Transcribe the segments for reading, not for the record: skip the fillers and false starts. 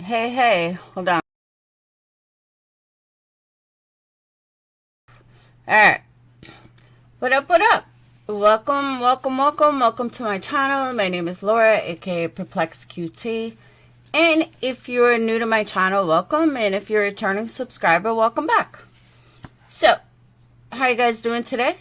Hey, hold on. Alright. What up? Welcome to my channel. My name is Laura, aka PURPLEXEDQT. And if you're new to my channel, welcome. And if you're a returning subscriber, welcome back. So, how you guys doing today?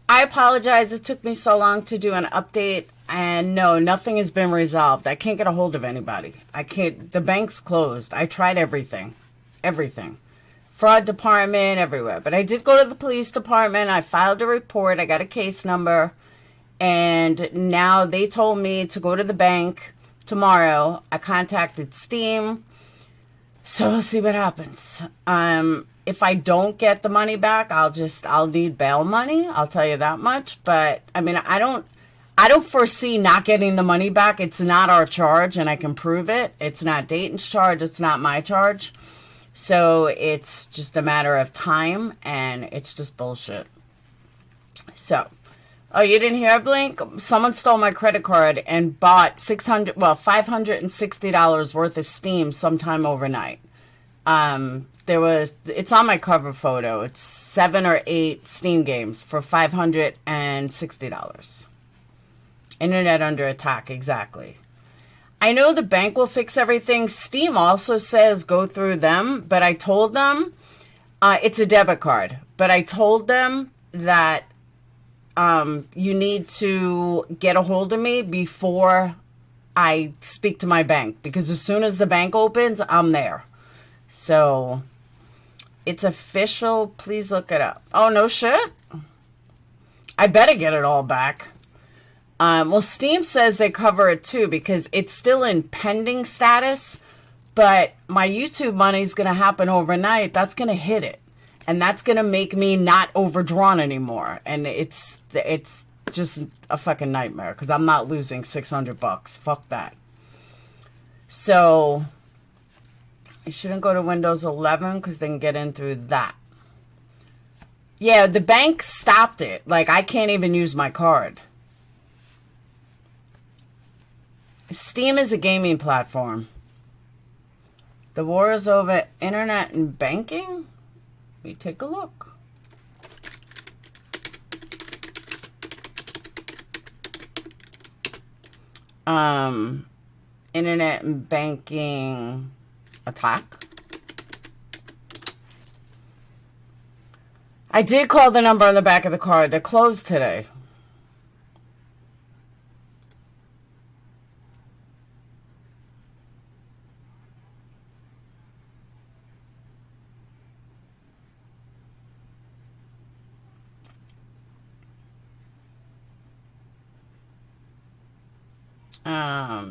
I apologize it took me so long to do an update. And no, nothing has been resolved. I can't get a hold of anybody. The bank's closed. I tried everything. Fraud department, everywhere. But I did go to the police department. I filed a report. I got a case number. And now they told me to go to the bank tomorrow. I contacted Steam. So we'll see what happens. If I don't get the money back, I'll need bail money. I'll tell you that much. But I mean, I don't foresee not getting the money back. It's not our charge, and I can prove it. It's not Dayton's charge. It's not my charge. So it's just a matter of time, and it's just bullshit. So, oh, you didn't hear, Blink? Someone stole my credit card and bought $560 worth of Steam sometime overnight. It's on my cover photo. It's 7 or 8 Steam games for $560. Internet under attack, exactly. I know the bank will fix everything. Steam also says go through them, but I told them it's a debit card. But I told them that you need to get a hold of me before I speak to my bank, because as soon as the bank opens, I'm there. So it's official. Please look it up. Oh, no shit. I better get it all back. Well, Steam says they cover it too because it's still in pending status, but my YouTube money is going to happen overnight. That's going to hit it, and that's going to make me not overdrawn anymore. And it's just a fucking nightmare because I'm not losing $600. Fuck that. So I shouldn't go to Windows 11 because they can get in through that. Yeah, the bank stopped it. Like, I can't even use my card. Steam is a gaming platform. The war is over internet and banking? Let me take a look. Internet and banking attack. I did call the number on the back of the card. They're closed today.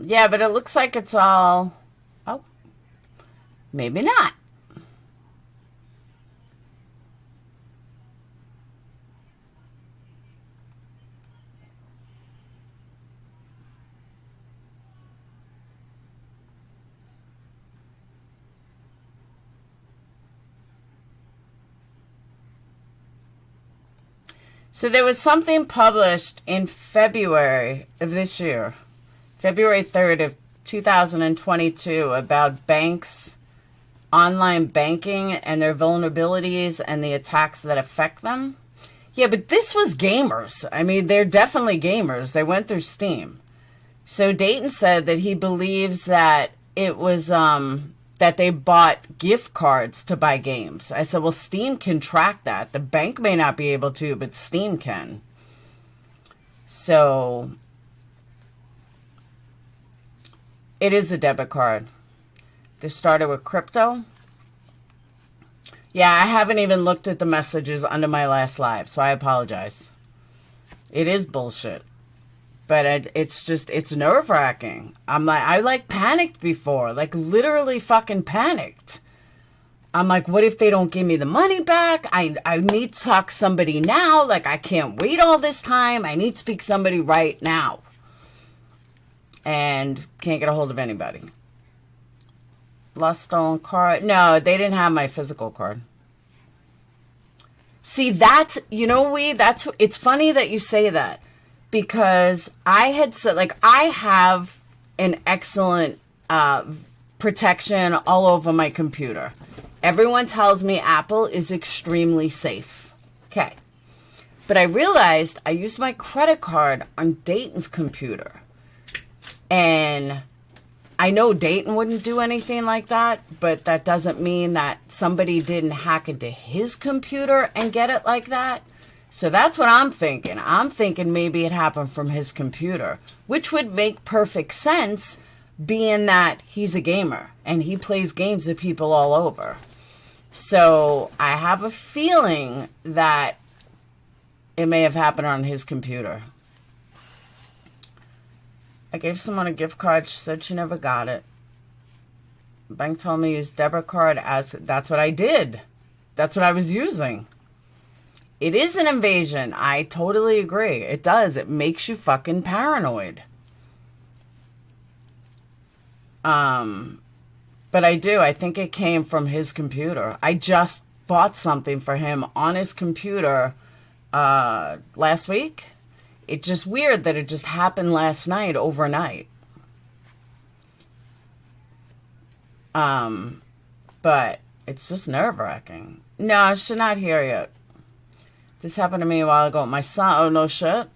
Yeah, but it looks like it's all, oh, maybe not. So there was something published in February of this year. February 3rd of 2022 about banks, online banking, and their vulnerabilities and the attacks that affect them. Yeah, but this was gamers. I mean, they're definitely gamers. They went through Steam. So Dayton said that he believes that it was that they bought gift cards to buy games. I said, well, Steam can track that. The bank may not be able to, but Steam can. So it is a debit card. They started with crypto. Yeah, I haven't even looked at the messages under my last live, so I apologize. It is bullshit. But it's nerve-wracking. I panicked before. Like, literally fucking panicked. I'm like, what if they don't give me the money back? I need to talk to somebody now. Like, I can't wait all this time. I need to speak to somebody right now. And can't get a hold of anybody. Lost stolen card. No, they didn't have my physical card. See, that's, it's funny that you say that. Because I had said, like, I have an excellent protection all over my computer. Everyone tells me Apple is extremely safe. Okay. But I realized I used my credit card on Dayton's computer. And I know Dayton wouldn't do anything like that, but that doesn't mean that somebody didn't hack into his computer and get it like that. So that's what I'm thinking. I'm thinking maybe it happened from his computer, which would make perfect sense being that he's a gamer and he plays games with people all over. So I have a feeling that it may have happened on his computer. I gave someone a gift card. She said she never got it. The bank told me to use debit card as... That's what I did. That's what I was using. It is an invasion. I totally agree. It does. It makes you fucking paranoid. But I do. I think it came from his computer. I just bought something for him on his computer last week. It's just weird that it just happened last night, overnight. But it's just nerve-wracking. No, she's not here yet. This happened to me a while ago. My son, oh, no shit.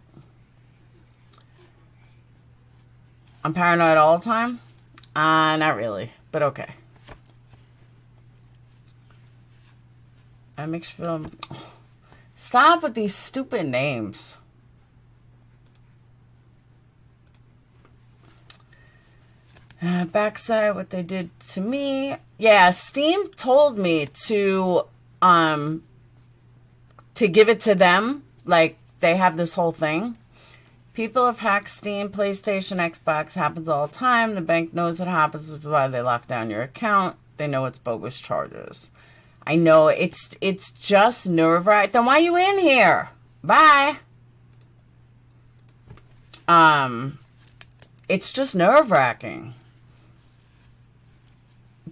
I'm paranoid all the time? Not really, but okay. That makes you feel... Stop with these stupid names. Backside, what they did to me. Yeah, Steam told me to give it to them. Like, they have this whole thing. People have hacked Steam, PlayStation, Xbox. Happens all the time. The bank knows it happens, which is why they lock down your account. They know it's bogus charges. I know, it's just nerve-wracking. Then why are you in here? Bye. It's just nerve-wracking.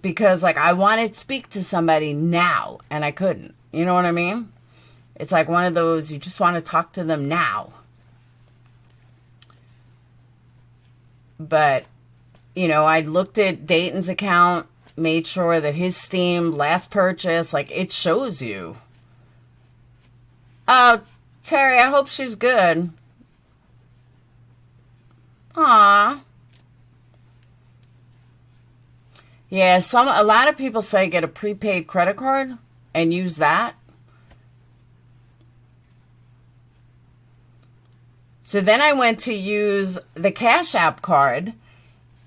Because, like, I wanted to speak to somebody now, and I couldn't. You know what I mean? It's like one of those, you just want to talk to them now. But, you know, I looked at Dayton's account, made sure that his Steam last purchase, like, it shows you. Oh, Terry, I hope she's good. Aw. Yeah, a lot of people say get a prepaid credit card and use that. So then I went to use the Cash App card,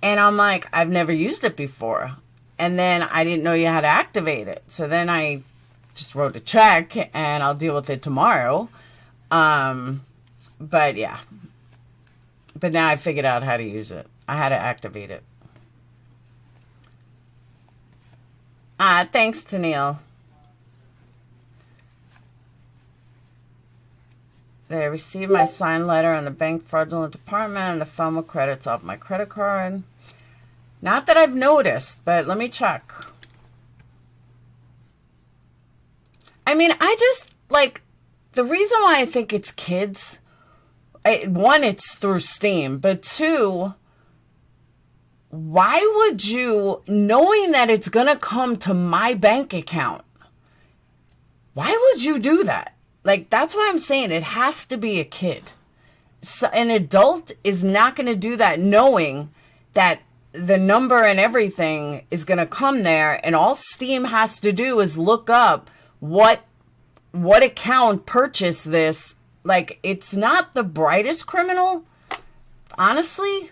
and I'm like, I've never used it before. And then I didn't know you had to activate it. So then I just wrote a check, and I'll deal with it tomorrow. But yeah. But now I figured out how to use it. I had to activate it. Thanks, Tennille. They received my signed letter in the bank fraudulent department and the FOMO credits off my credit card. Not that I've noticed, but let me check. I mean, I just, like, the reason why I think it's kids, one, it's through Steam, but two, why would you, knowing that it's going to come to my bank account, why would you do that? Like, that's why I'm saying it has to be a kid. So, an adult is not going to do that knowing that the number and everything is going to come there, and all Steam has to do is look up what account purchased this. Like, it's not the brightest criminal, honestly.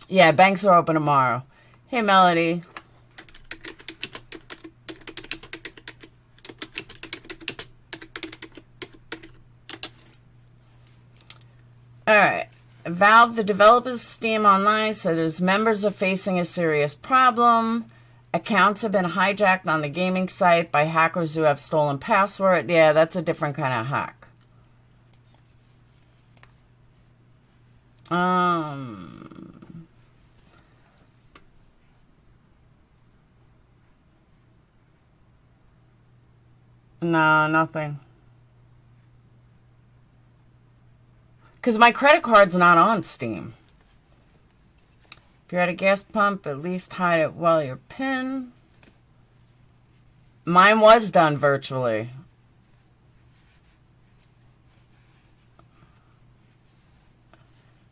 Yeah, banks are open tomorrow. Hey, Melody. All right. Valve, the developers of Steam Online, said its members are facing a serious problem. Accounts have been hijacked on the gaming site by hackers who have stolen password. Yeah, that's a different kind of hack. No, nothing. Because my credit card's not on Steam. you're at a gas pump, at least hide it while you're PIN. Mine was done virtually.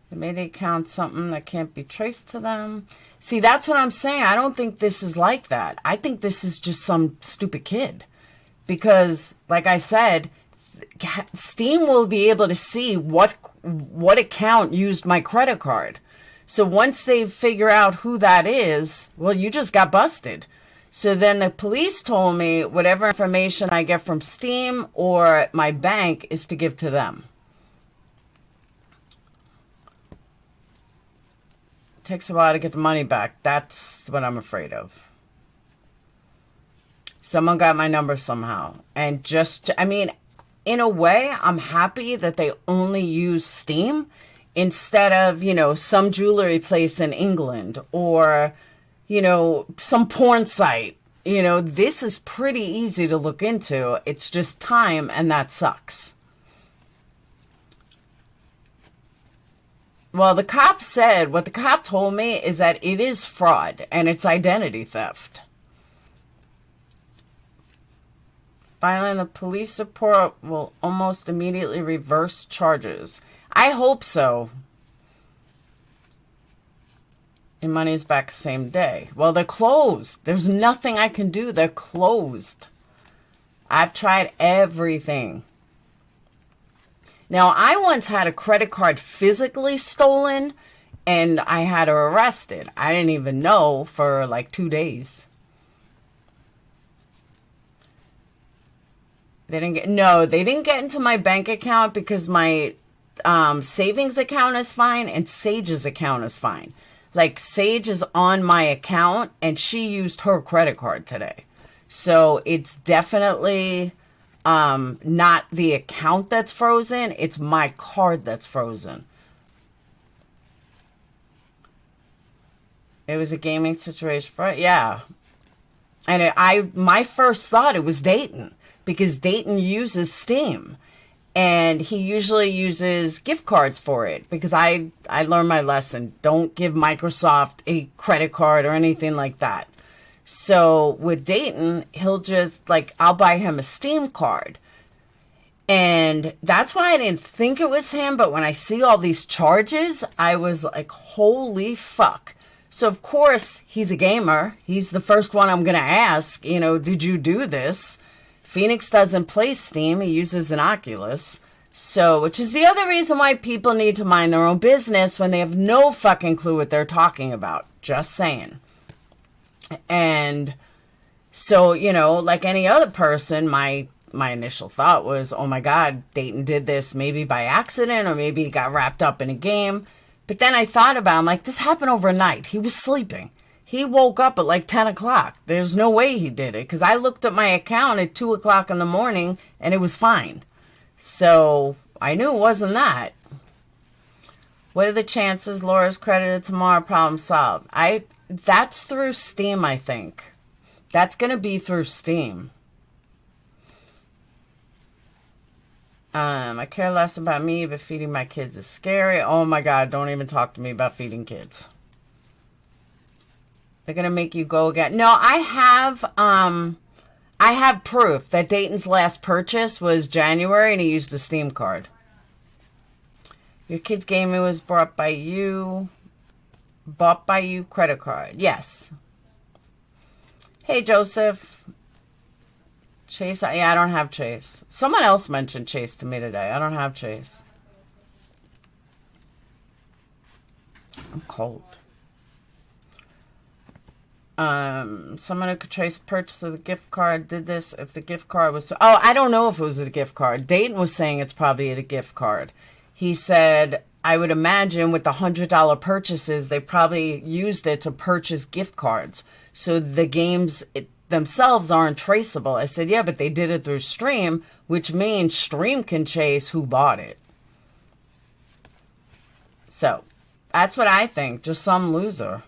They made the account something that can't be traced to them. See, that's what I'm saying. I don't think this is like that. I think this is just some stupid kid. Because, like I said, Steam will be able to see what account used my credit card. So once they figure out who that is, well, you just got busted. So then the police told me whatever information I get from Steam or my bank is to give to them. It takes a while to get the money back. That's what I'm afraid of. Someone got my number somehow. And just, I mean, in a way, I'm happy that they only use Steam instead of, you know, some jewelry place in England or, you know, some porn site. You know, this is pretty easy to look into. It's just time, and that sucks. Well, the cop said, what the cop told me is that it is fraud and it's identity theft. Filing a police report will almost immediately reverse charges. I hope so. Your money is back the same day. Well, they're closed. There's nothing I can do. They're closed. I've tried everything. Now, I once had a credit card physically stolen, and I had her arrested. I didn't even know for like 2 days. They didn't get into my bank account because my savings account is fine and Sage's account is fine. Like, Sage is on my account, and she used her credit card today. So it's definitely not the account that's frozen. It's my card that's frozen. It was a gaming situation for it. Yeah. And my first thought, it was Dayton, because Dayton uses Steam. And he usually uses gift cards for it, because I learned my lesson. Don't give Microsoft a credit card or anything like that. So with Dayton, he'll just, like, I'll buy him a Steam card. And that's why I didn't think it was him. But when I see all these charges, I was like, holy fuck. So, of course, he's a gamer. He's the first one I'm going to ask, you know, did you do this? Phoenix doesn't play Steam. He uses an Oculus. So, which is the other reason why people need to mind their own business when they have no fucking clue what they're talking about. Just saying. And so, you know, like any other person, my initial thought was, oh my God, Dayton did this maybe by accident or maybe he got wrapped up in a game. But then I thought about it, I'm like, this happened overnight. He was sleeping. He woke up at like 10 o'clock. There's no way he did it, because I looked at my account at 2 o'clock in the morning and it was fine. So I knew it wasn't that. What are the chances Laura's credited tomorrow? Problem solved. That's through Steam, I think. That's going to be through Steam. I care less about me, but feeding my kids is scary. Oh my God, don't even talk to me about feeding kids. They're going to make you go again. No, I have proof that Dayton's last purchase was January and he used the Steam card. Your kid's gaming was bought by you credit card. Yes. Hey, Joseph. Chase, yeah, I don't have Chase. Someone else mentioned Chase to me today. I don't have Chase. I'm cold. Someone who could trace purchase of the gift card did this. If the gift card was... Oh, I don't know if it was a gift card. Dayton was saying it's probably a gift card. He said, I would imagine with the $100 purchases, they probably used it to purchase gift cards. So the games themselves aren't traceable. I said, yeah, but they did it through Stream, which means Stream can chase who bought it. So that's what I think. Just some loser.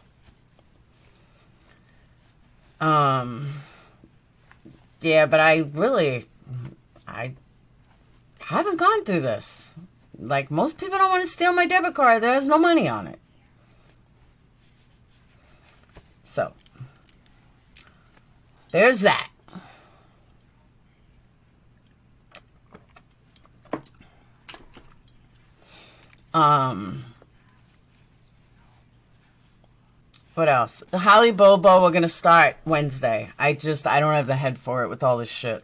Yeah, but I haven't gone through this. Like, most people don't want to steal my debit card that has no money on it. So, there's that. What else? The Holly Bobo, we're going to start Wednesday. I don't have the head for it with all this shit.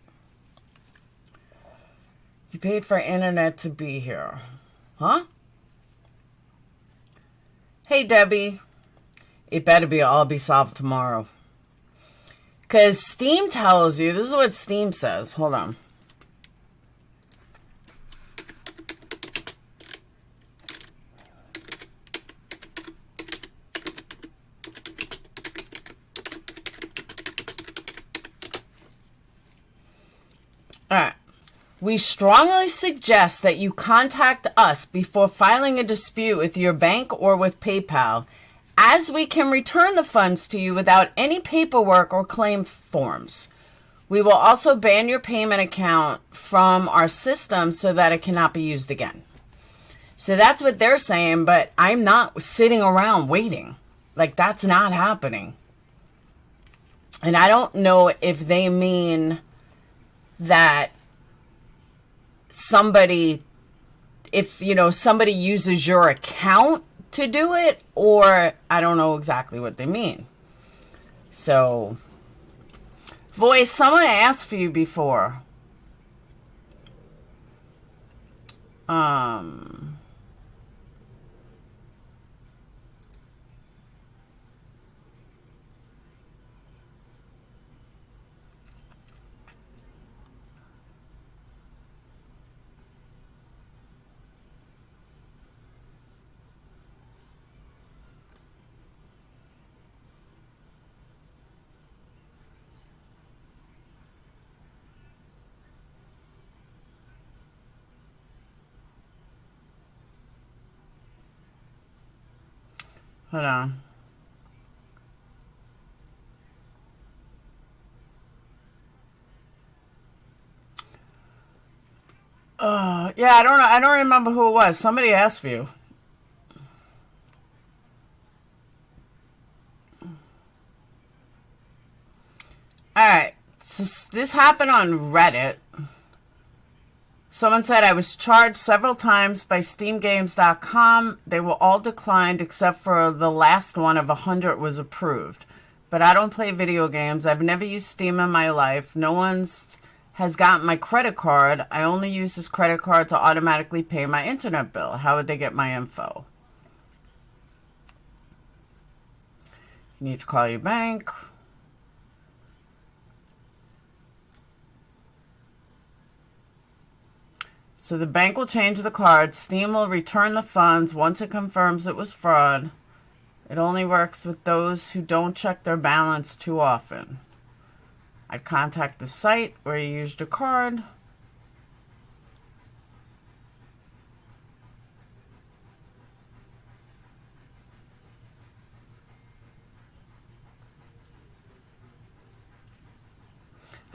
You paid for internet to be here. Huh? Hey, Debbie. It better all be solved tomorrow. Because Steam tells you, this is what Steam says. Hold on. Alright. We strongly suggest that you contact us before filing a dispute with your bank or with PayPal, as we can return the funds to you without any paperwork or claim forms. We will also ban your payment account from our system so that it cannot be used again. So that's what they're saying, but I'm not sitting around waiting. Like, that's not happening. And I don't know if they mean that somebody, if, somebody uses your account to do it, or I don't know exactly what they mean. So, Voice, someone asked for you before. Hold on. Yeah, I don't know. I don't remember who it was. Somebody asked for you. Alright. So this happened on Reddit. Someone said, I was charged several times by SteamGames.com. They were all declined except for the last one of 100 was approved. But I don't play video games. I've never used Steam in my life. No one's has gotten my credit card. I only use this credit card to automatically pay my internet bill. How would they get my info? You need to call your bank. So the bank will change the card. Steam will return the funds once it confirms it was fraud. It only works with those who don't check their balance too often. I'd contact the site where you used your card.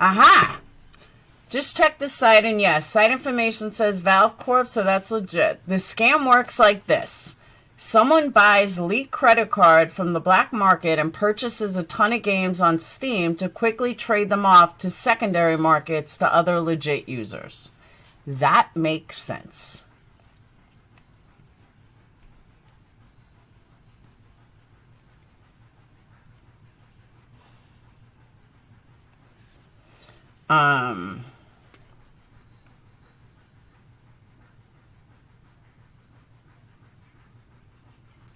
Aha! Just check the site, and yes, site information says Valve Corp, so that's legit. The scam works like this. Someone buys leaked credit card from the black market and purchases a ton of games on Steam to quickly trade them off to secondary markets to other legit users. That makes sense.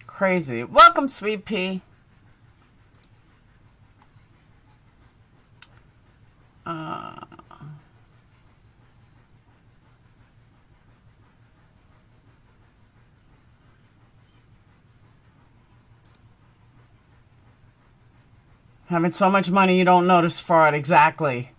Crazy. Welcome, Sweet Pea. Having so much money you don't notice fraud. Exactly.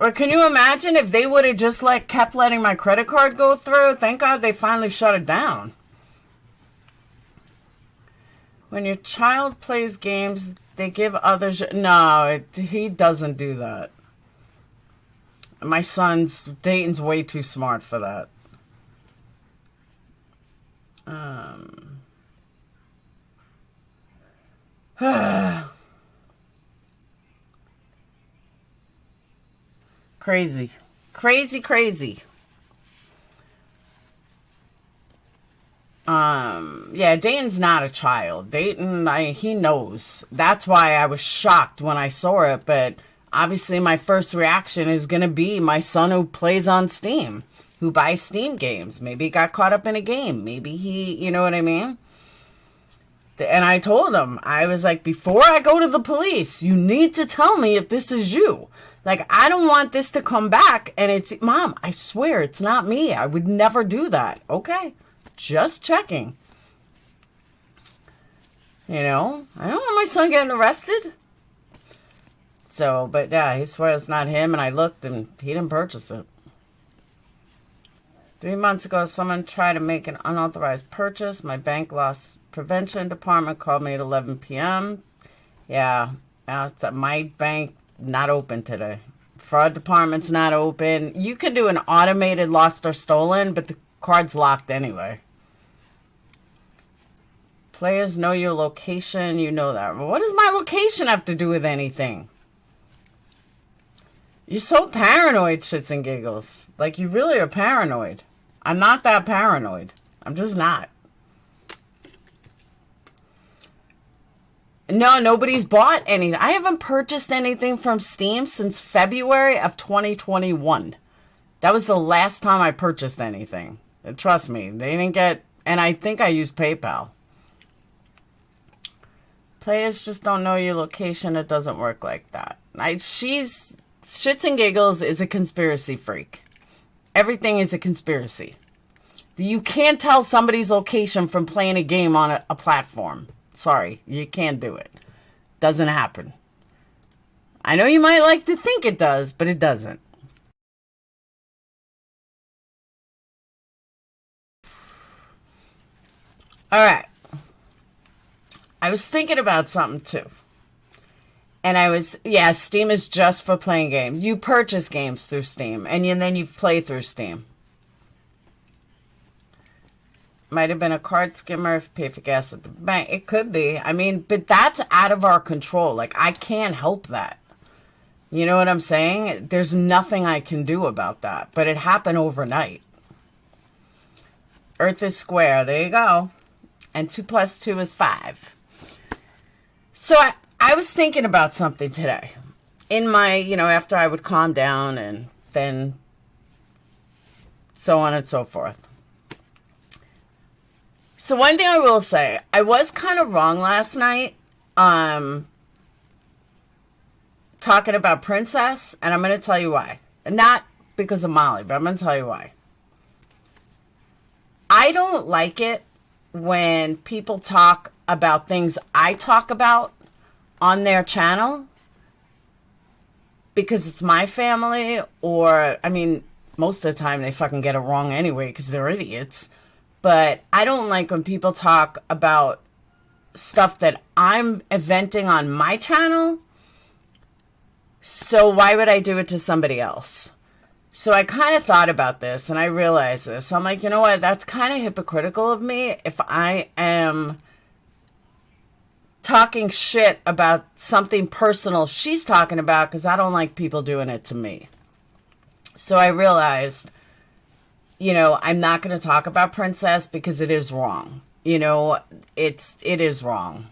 Or can you imagine if they would have just kept letting my credit card go through? Thank God they finally shut it down. When your child plays games, they give others... No, he doesn't do that. My son's, Dayton's way too smart for that. Crazy. Crazy, crazy. Yeah, Dayton's not a child. Dayton, he knows. That's why I was shocked when I saw it, but obviously my first reaction is going to be my son who plays on Steam, who buys Steam games. Maybe he got caught up in a game. Maybe he, you know what I mean? And I told him, I was like, before I go to the police, you need to tell me if this is you. Like, I don't want this to come back and it's, Mom, I swear it's not me. I would never do that. Okay, just checking. You know, I don't want my son getting arrested. So, but yeah, he swears it's not him, and I looked and he didn't purchase it. 3 months ago, someone tried to make an unauthorized purchase. My bank loss prevention department called me at 11 p.m. Yeah, my bank not open today. Fraud department's not open. You can do an automated lost or stolen, but the card's locked anyway. Players know your location. You know that. Well, what does my location have to do with anything? You're so paranoid, shits and giggles. Like, you really are paranoid. I'm not that paranoid. I'm just not. No, nobody's bought anything. I haven't purchased anything from Steam since February of 2021. That was the last time I purchased anything. And trust me, they didn't get... And I think I used PayPal. Players just don't know your location. It doesn't work like that. She's... Shits and giggles is a conspiracy freak. Everything is a conspiracy. You can't tell somebody's location from playing a game on a platform. Sorry, you can't do it. Doesn't happen. I know you might like to think it does, but it doesn't. All right. I was thinking about something too. And I was, yeah, Steam is just for playing games. You purchase games through Steam, and then you play through Steam. Might have been a card skimmer if you pay for gas at the bank. It could be. I mean, but that's out of our control. Like, I can't help that. You know what I'm saying? There's nothing I can do about that. But it happened overnight. Earth is square. There you go. And 2 + 2 is 5. So I was thinking about something today. In my, after I would calm down and then so on and so forth. So one thing I will say, I was kind of wrong last night talking about Princess, and I'm going to tell you why. Not because of Molly, but I'm going to tell you why. I don't like it when people talk about things I talk about on their channel because it's my family, or, I mean, most of the time they fucking get it wrong anyway because they're idiots. But I don't like when people talk about stuff that I'm inventing on my channel. So why would I do it to somebody else? So I kind of thought about this and I realized this. I'm like, you know what? That's kind of hypocritical of me if I am talking shit about something personal she's talking about because I don't like people doing it to me. So I realized, I'm not going to talk about Princess because it is wrong. It is wrong.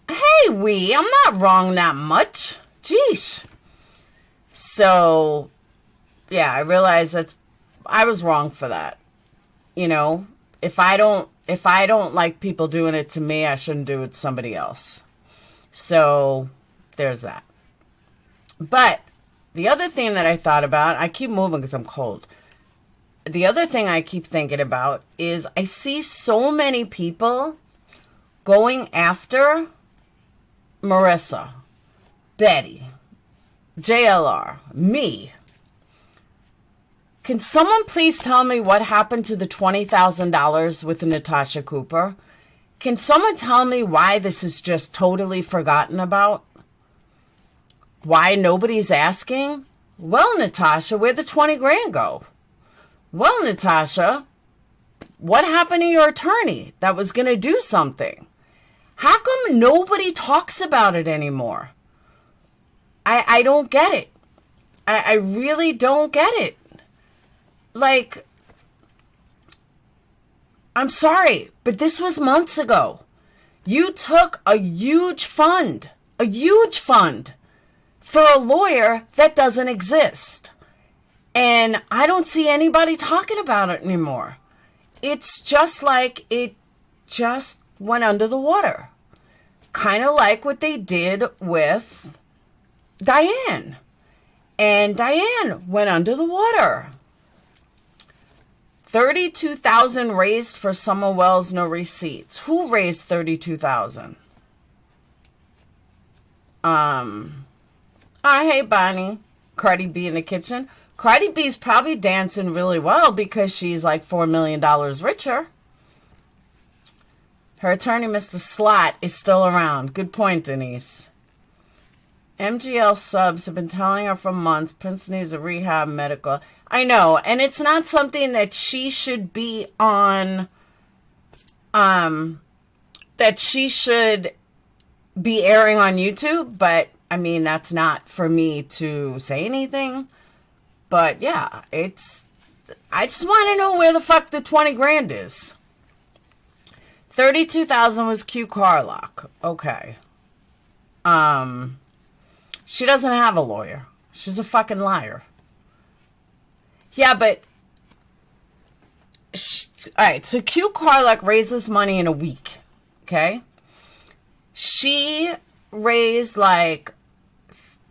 Hey, I'm not wrong that much. Jeez. So, yeah, I realized that I was wrong for that. If I don't like people doing it to me, I shouldn't do it to somebody else. So, there's that. But the other thing that I thought about, I keep moving because I'm cold. The other thing I keep thinking about is I see so many people going after Marissa, Betty, JLR, me. Can someone please tell me what happened to the $20,000 with Natasha Cooper? Can someone tell me why this is just totally forgotten about? Why nobody's asking? Well, Natasha, where'd the 20 grand go? Well, Natasha, what happened to your attorney that was going to do something? How come nobody talks about it anymore? I don't get it. I really don't get it. Like, I'm sorry, but this was months ago. You took a huge fund for a lawyer that doesn't exist. And I don't see anybody talking about it anymore. It's just like it just went under the water. Kind of like what they did with Diane. And Diane went under the water. $32,000 raised for Summer Wells, no receipts. Who raised $32,000? Hey, Bonnie. Cardi B in the kitchen. Cardi B's probably dancing really well because she's like $4 million richer. Her attorney, Mr. Slot, is still around. Good point, Denise. MGL subs have been telling her for months Prince needs a rehab medical. I know, and it's not something that she should be on, that she should be airing on YouTube, but I mean, that's not for me to say anything. But yeah, I just want to know where the fuck the 20 grand is. 32,000 was Q Carlock. Okay. She doesn't have a lawyer. She's a fucking liar. Yeah, but all right, so Q Carlock raises money in a week. Okay? She raised like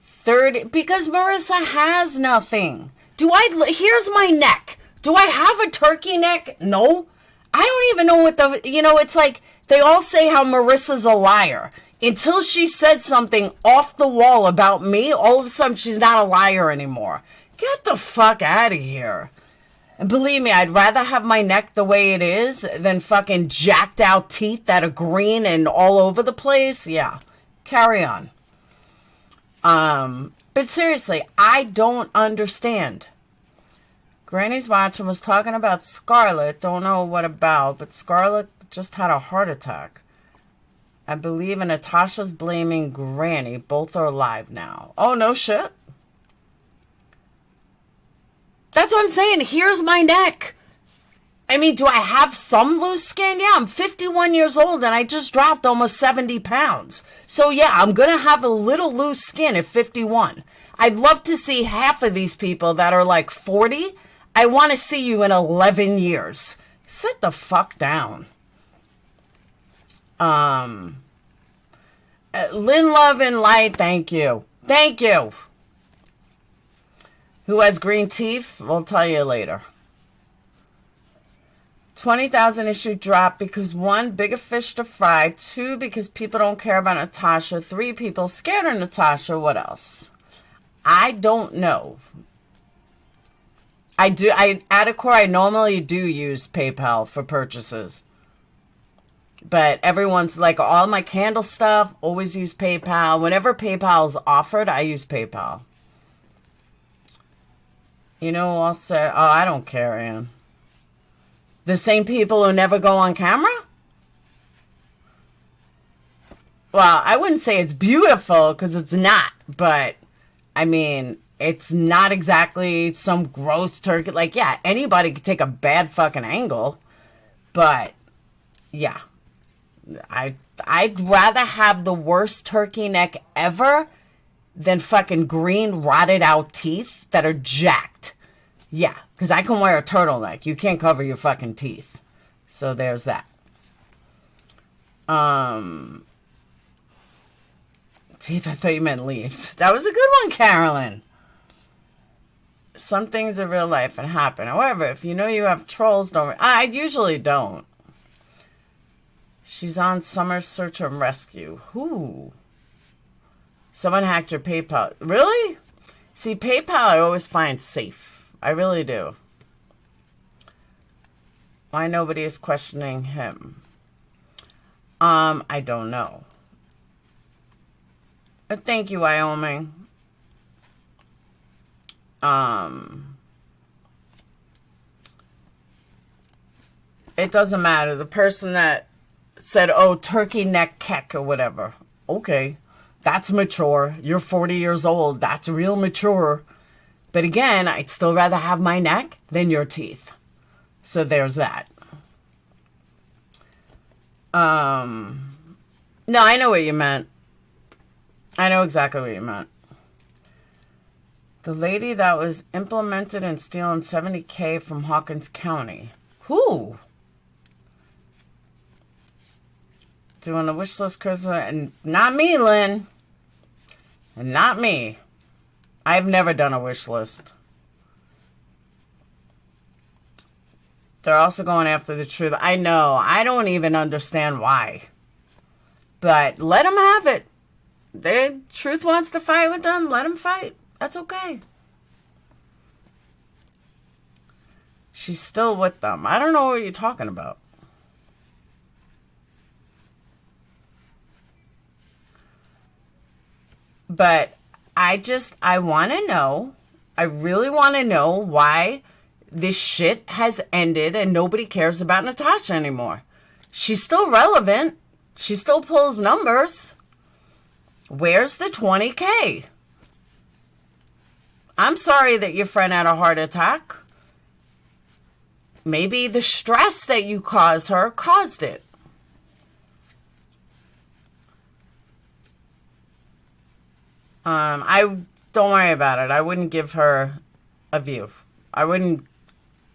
30 because Marissa has nothing. Here's my neck. Do I have a turkey neck? No. I don't even know what it's like they all say how Marissa's a liar. Until she said something off the wall about me, all of a sudden she's not a liar anymore. Get the fuck out of here. And believe me, I'd rather have my neck the way it is than fucking jacked out teeth that are green and all over the place. Yeah. Carry on. But seriously, I don't understand. Granny's watching, was talking about Scarlett. Don't know what about, but Scarlett just had a heart attack. I believe Natasha's blaming Granny. Both are alive now. Oh, no shit. That's what I'm saying. Here's my neck. I mean, do I have some loose skin? Yeah, I'm 51 years old and I just dropped almost 70 pounds. So yeah, I'm going to have a little loose skin at 51. I'd love to see half of these people that are like 40. I want to see you in 11 years. Sit the fuck down. Lynn Love and Light, thank you. Thank you. Who has green teeth? We'll tell you later. 20,000 issue drop because 1, bigger fish to fry. 2, because people don't care about Natasha. 3, people scared of Natasha. What else? I don't know. At a core, I normally do use PayPal for purchases. But everyone's like, all my candle stuff, always use PayPal. Whenever PayPal is offered, I use PayPal. You know who else said, oh, I don't care, Ann. The same people who never go on camera? Well, I wouldn't say it's beautiful, because it's not. But, I mean, it's not exactly some gross turkey. Like, yeah, anybody could take a bad fucking angle. But, yeah. I'd rather have the worst turkey neck ever than fucking green rotted out teeth that are jacked. Yeah, because I can wear a turtleneck. You can't cover your fucking teeth. So there's that. Teeth, I thought you meant leaves. That was a good one, Carolyn. Some things in real life and happen. However, if you know you have trolls, don't... I usually don't. She's on Summer Search and Rescue. Who? Someone hacked your PayPal. Really? See, PayPal I always find safe. I really do. Why nobody is questioning him? I don't know. Thank you, Wyoming. It doesn't matter. The person that said, oh, turkey neck keck or whatever. Okay, that's mature. You're 40 years old. That's real mature. But again, I'd still rather have my neck than your teeth. So there's that. No, I know what you meant. I know exactly what you meant. The lady that was implemented in stealing $70K from Hawkins County. Who? Doing a wish list, Chris, and not me, Lynn. And not me. I've never done a wish list. They're also going after the truth. I know. I don't even understand why. But let them have it. The truth wants to fight with them. Let them fight. That's okay. She's still with them. I don't know what you're talking about. But I want to know. I really want to know why this shit has ended and nobody cares about Natasha anymore. She's still relevant. She still pulls numbers. Where's the 20K? I'm sorry that your friend had a heart attack. Maybe the stress that you caused her caused it. I don't worry about it. I wouldn't give her a view. I wouldn't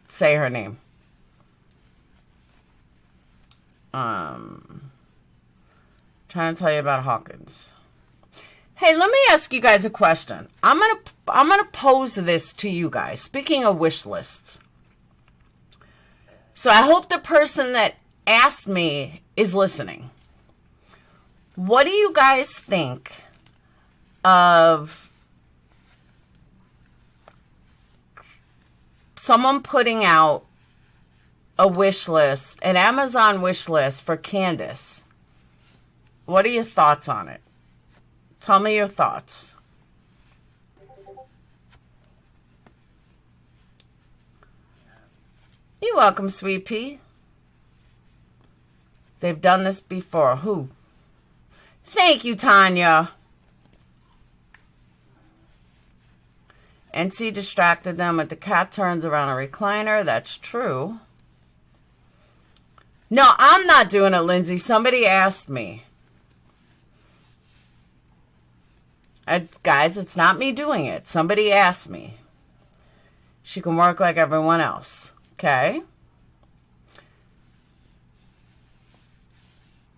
say her name. Trying to tell you about Hawkins. Hey, let me ask you guys a question. I'm gonna pose this to you guys. Speaking of wish lists. So I hope the person that asked me is listening. What do you guys think of someone putting out a wish list, an Amazon wish list for Candace? What are your thoughts on it? Tell me your thoughts. You're welcome, Sweet Pea. They've done this before. Who? Thank you, Tanya. NC distracted them with the cat turns around a recliner. That's true. No, I'm not doing it, Lindsay. Somebody asked me. Guys, it's not me doing it. Somebody asked me. She can work like everyone else. Okay?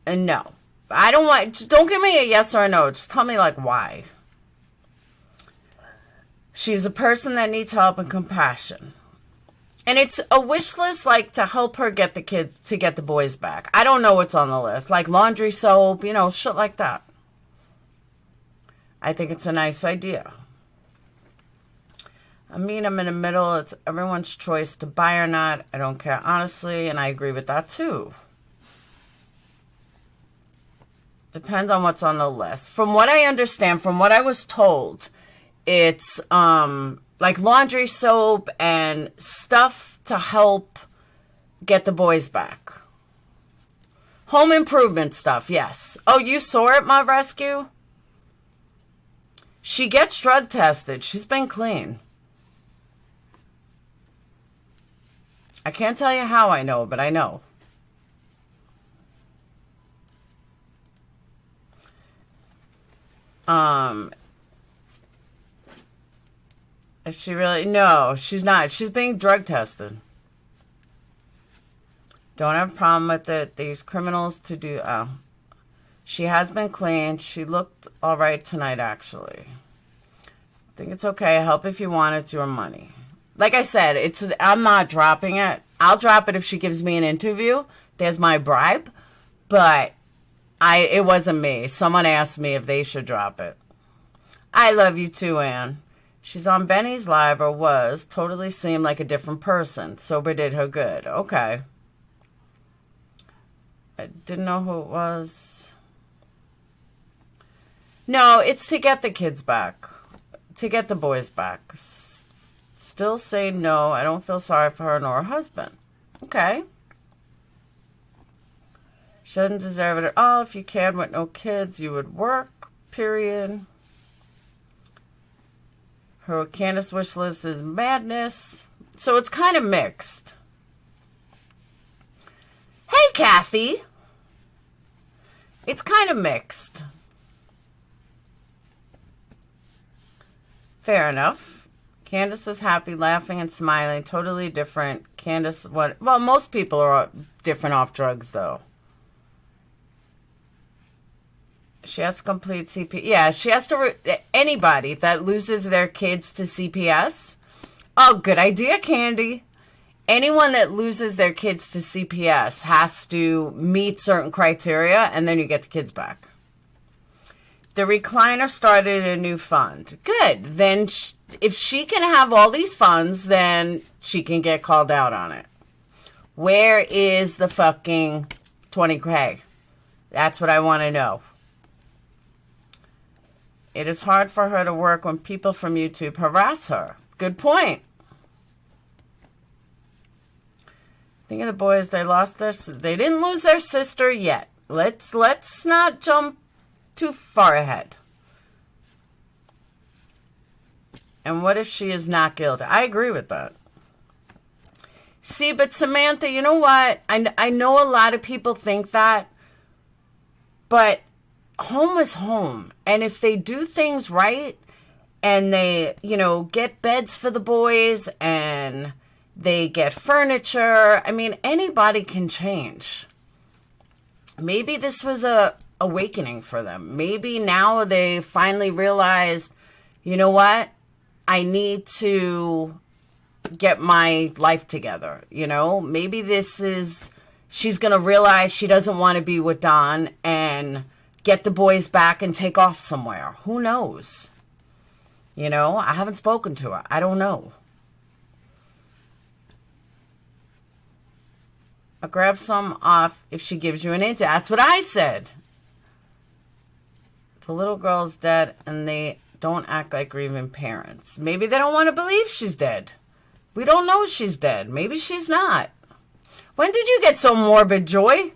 And no. I don't want... Don't give me a yes or a no. Just tell me, like, why. She's a person that needs help and compassion. And it's a wish list, like, to help her get the kids... To get the boys back. I don't know what's on the list. Like laundry soap, you know, shit like that. I think it's a nice idea. I mean, I'm in the middle. It's everyone's choice to buy or not. I don't care, honestly, and I agree with that, too. Depends on what's on the list. From what I understand, from what I was told, it's like laundry soap and stuff to help get the boys back. Home improvement stuff, yes. Oh, you saw it, my rescue? She gets drug tested. She's been clean. I can't tell you how I know, but I know. If she really... No, she's not. She's being drug tested. Don't have a problem with it. They use criminals to do... Oh. She has been clean. She looked all right tonight, actually. I think it's okay. Help if you want. It's your money. Like I said, I'm not dropping it. I'll drop it if she gives me an interview. There's my bribe. But it wasn't me. Someone asked me if they should drop it. I love you too, Anne. She's on Benny's live, or was. Totally seemed like a different person. Sober did her good. Okay. I didn't know who it was. No, it's to get the kids back. To get the boys back. Still say no. I don't feel sorry for her nor her husband. Okay. She doesn't deserve it at all. If you cared with no kids, you would work, period. Her Candace wish list is madness. So it's kind of mixed. Hey, Kathy. It's kind of mixed. Fair enough. Candace was happy, laughing and smiling. Totally different. Candace, what? Well, most people are different off drugs, though. She has to complete CPS. Yeah, she has to. Anybody that loses their kids to CPS. Oh, good idea, Candy. Anyone that loses their kids to CPS has to meet certain criteria, and then you get the kids back. The recliner started a new fund. Good. Then if she can have all these funds, then she can get called out on it. Where is the fucking 20K? That's what I want to know. It is hard for her to work when people from YouTube harass her. Good point. Think of the boys, they didn't lose their sister yet. Let's not jump too far ahead. And what if she is not guilty? I agree with that. See, but Samantha, you know what? I know a lot of people think that, but home is home. And if they do things right and they, get beds for the boys and they get furniture, I mean, anybody can change. Maybe this was a awakening for them. Maybe now they finally realized, you know what? I need to get my life together. Maybe she's going to realize she doesn't want to be with Don and get the boys back and take off somewhere. Who knows? I haven't spoken to her. I don't know. I'll grab some off if she gives you an answer. That's what I said. The little girl's dead and they don't act like grieving parents. Maybe they don't want to believe she's dead. We don't know she's dead. Maybe she's not. When did you get so morbid, Joy?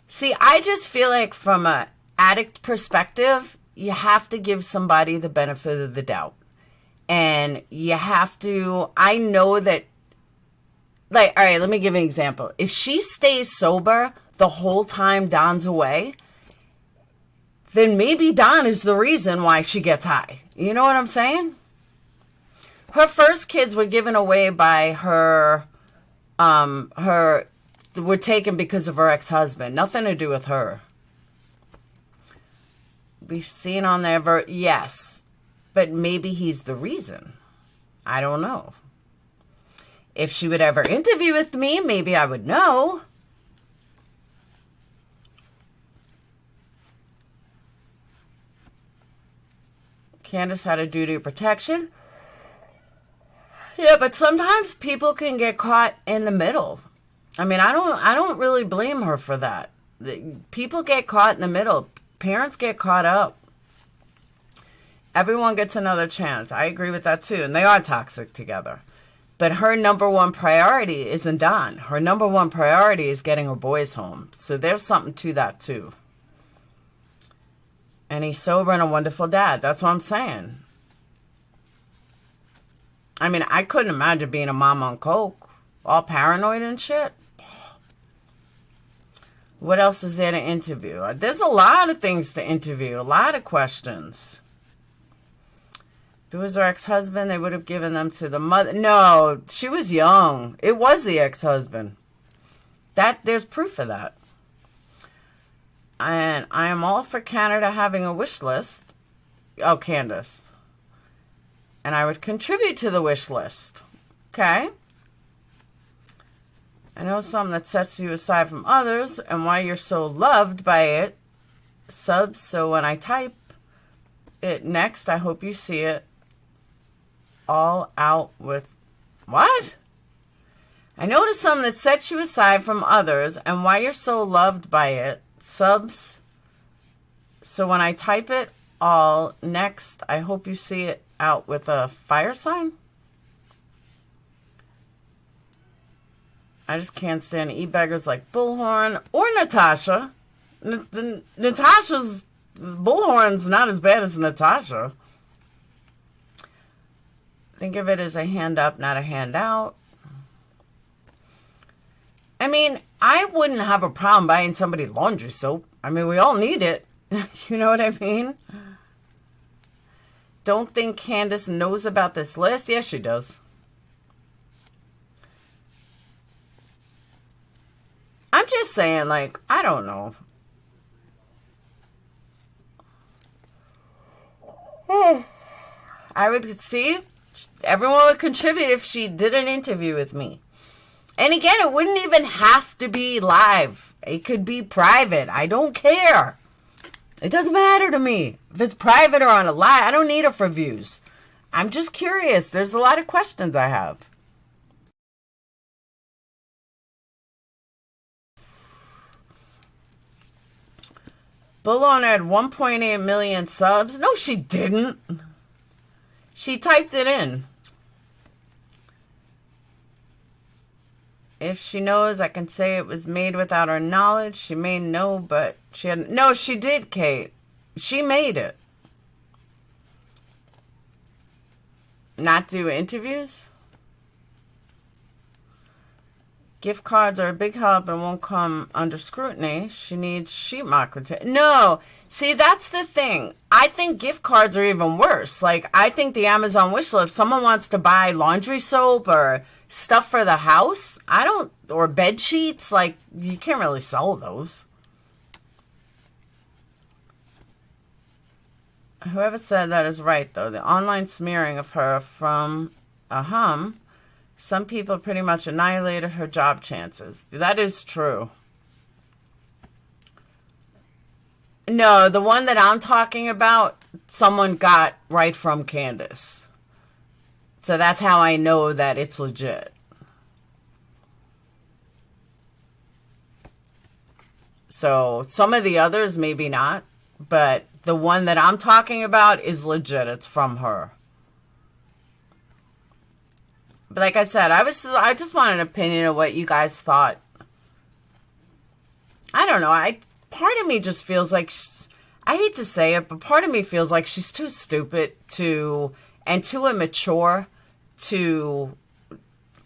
See, I just feel like from an addict perspective, you have to give somebody the benefit of the doubt. And you have to, I know that, all right, let me give an example. If she stays sober the whole time Don's away, then maybe Don is the reason why she gets high. You know what I'm saying? Her first kids were given away by her were taken because of her ex-husband. Nothing to do with her. We've seen on there, yes. But maybe he's the reason. I don't know. If she would ever interview with me, maybe I would know. Candace had a duty of protection. Yeah, but sometimes people can get caught in the middle. I mean, I don't really blame her for that. People get caught in the middle. Parents get caught up. Everyone gets another chance. I agree with that too. And they are toxic together. But her number one priority isn't Don. Her number one priority is getting her boys home. So there's something to that too. And he's sober and a wonderful dad. That's what I'm saying. I mean, I couldn't imagine being a mom on coke. All paranoid and shit. What else is there to interview? There's a lot of things to interview. A lot of questions. If it was her ex-husband, they would have given them to the mother. No, she was young. It was the ex-husband. There's proof of that. And I am all for Canada having a wish list. Oh, Candace. And I would contribute to the wish list. Okay. I know something that sets you aside from others and why you're so loved by it. Subs, so when I type it next, I hope you see it. All out with what? I noticed something that sets you aside from others and why you're so loved by it. Subs. So when I type it, all. Next, I hope you see it out with a fire sign. I just can't stand e-beggars like Bullhorn or Natasha. Natasha's Bullhorn's not as bad as Natasha. Think of it as a hand up, not a hand out. I mean, I wouldn't have a problem buying somebody laundry soap. I mean, we all need it. You know what I mean? Don't think Candace knows about this list. Yes, she does. I'm just saying, like, I don't know. I would see, everyone would contribute if she did an interview with me. And again, it wouldn't even have to be live. It could be private. I don't care. It doesn't matter to me. If it's private or on a live, I don't need it for views. I'm just curious. There's a lot of questions I have. Bullhorn had 1.8 million subs. No, she didn't. She typed it in. If she knows, I can say it was made without her knowledge. She may know, but she had... No, she did, Kate. She made it. Not do interviews? Gift cards are a big help and won't come under scrutiny. She needs sheet marketing. No. See, that's the thing. I think gift cards are even worse. Like, I think the Amazon wish list, if someone wants to buy laundry soap or stuff for the house, or bed sheets, like, you can't really sell those. Whoever said that is right, though. The online smearing of her from some people pretty much annihilated her job chances. That is true. No, the one that I'm talking about, someone got right from Candace. So that's how I know that it's legit. So some of the others, maybe not. But the one that I'm talking about is legit. It's from her. But like I said, I just want an opinion of what you guys thought. I don't know. Part of me just feels like, I hate to say it, but part of me feels like she's too stupid and too immature to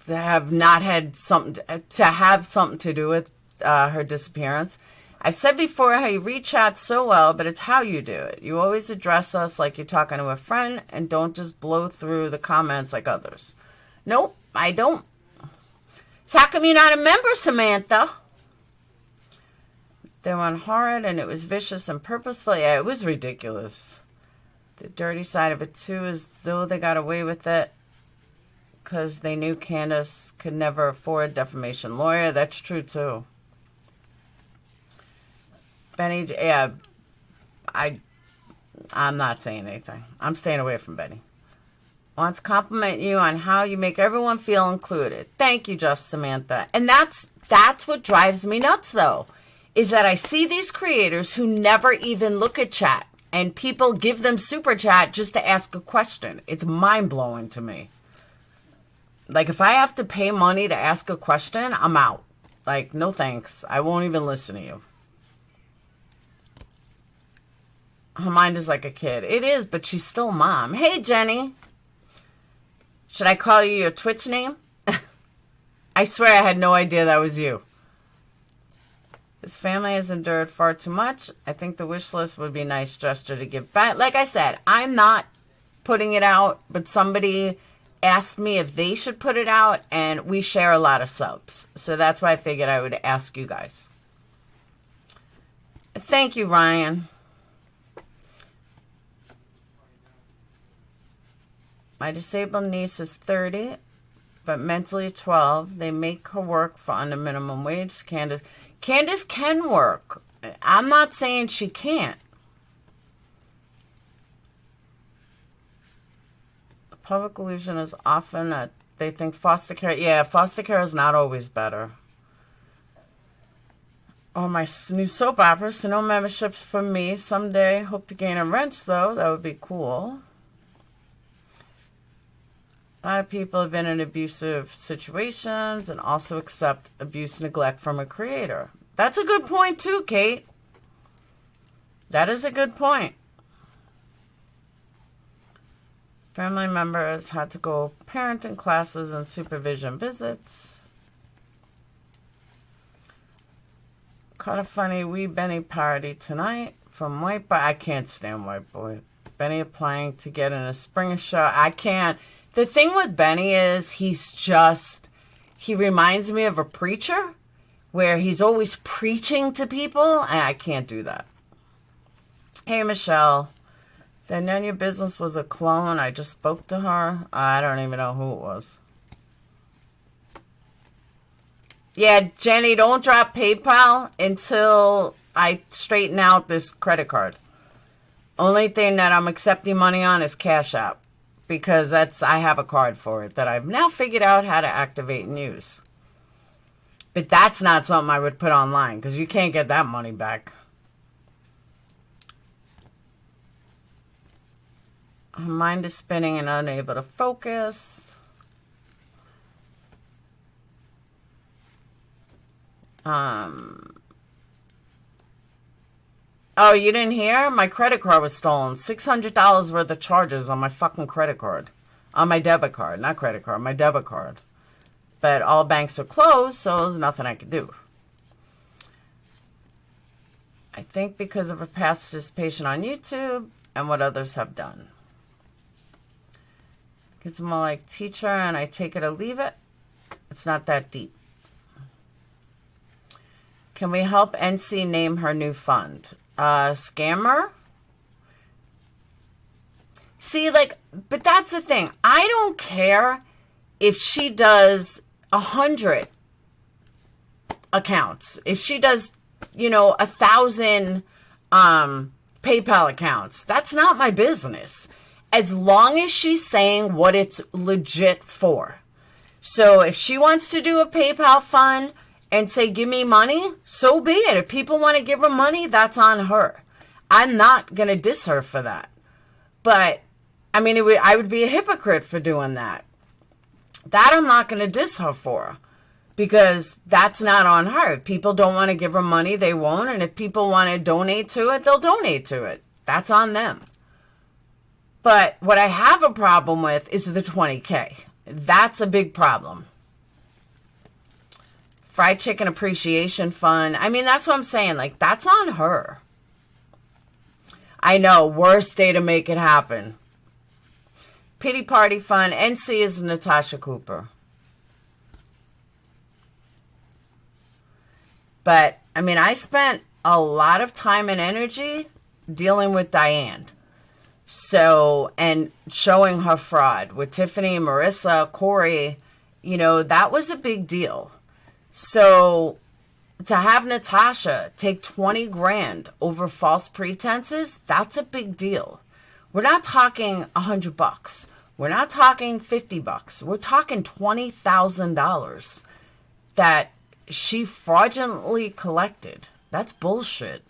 have not had something to do with her disappearance. I've said before how you reach out so well, but it's how you do it. You always address us like you're talking to a friend and don't just blow through the comments like others. Nope, I don't. So how come you're not a member, Samantha? They went hard and it was vicious and purposeful. Yeah, it was ridiculous. The dirty side of it, too, is though they got away with it because they knew Candace could never afford a defamation lawyer. That's true, too. Benny, yeah, I'm not saying anything. I'm staying away from Benny. Wants to compliment you on how you make everyone feel included. Thank you, Just Samantha. And that's what drives me nuts, though, is that I see these creators who never even look at chat, and people give them super chat just to ask a question. It's mind-blowing to me. Like, if I have to pay money to ask a question, I'm out. Like, no thanks. I won't even listen to you. Her mind is like a kid. It is, but she's still mom. Hey, Jenny. Should I call you your Twitch name? I swear I had no idea that was you. This family has endured far too much. I think the wish list would be a nice gesture to give back. Like I said, I'm not putting it out, but somebody asked me if they should put it out, and we share a lot of subs. So that's why I figured I would ask you guys. Thank you, Ryan. My disabled niece is 30, but mentally 12. They make her work for under minimum wage. Candace can work. I'm not saying she can't. Public illusion is often that they think foster care. Yeah, foster care is not always better. Oh, my new soap opera, so no memberships for me. Someday, hope to gain a wrench, though. That would be cool. A lot of people have been in abusive situations and also accept abuse, neglect from a creator. That's a good point, too, Kate. That is a good point. Family members had to go parenting classes and supervision visits. Caught a funny Wee Benny parody tonight from White Boy. I can't stand White Boy. Benny applying to get in a Springer show. I can't. The thing with Benny is he reminds me of a preacher where he's always preaching to people, and I can't do that. Hey, Michelle. The None Your Business was a clone. I just spoke to her. I don't even know who it was. Yeah, Jenny, don't drop PayPal until I straighten out this credit card. Only thing that I'm accepting money on is Cash App, because I have a card for it that I've now figured out how to activate and use. But that's not something I would put online, because you can't get that money back. Her mind is spinning and unable to focus. Oh, you didn't hear? My credit card was stolen. $600 worth of charges on my fucking credit card. On my debit card. Not credit card, my debit card. But all banks are closed, so there's nothing I could do. I think because of her past participation on YouTube and what others have done. It's more like teacher and I take it or leave it. It's not that deep. Can we help NC name her new fund? Scammer? See, but that's the thing. I don't care if she does 100 accounts. If she does, 1,000 PayPal accounts. That's not my business. As long as she's saying what it's legit for. So if she wants to do a PayPal fund and say, give me money, so be it. If people want to give her money, that's on her. I'm not going to diss her for that. But, I would be a hypocrite for doing that. That I'm not going to diss her for. Because that's not on her. If people don't want to give her money, they won't. And if people want to donate to it, they'll donate to it. That's on them. But what I have a problem with is the 20K. That's a big problem. Fried Chicken Appreciation Fund. That's what I'm saying. That's on her. I know. Worst day to make it happen. Pity Party Fund. NC is Natasha Cooper. But, I spent a lot of time and energy dealing with Diane. So, and showing her fraud with Tiffany, Marissa, Corey, that was a big deal. So, to have Natasha take 20 grand over false pretenses, that's a big deal. We're not talking $100. We're not talking $50. We're talking $20,000 that she fraudulently collected. That's bullshit.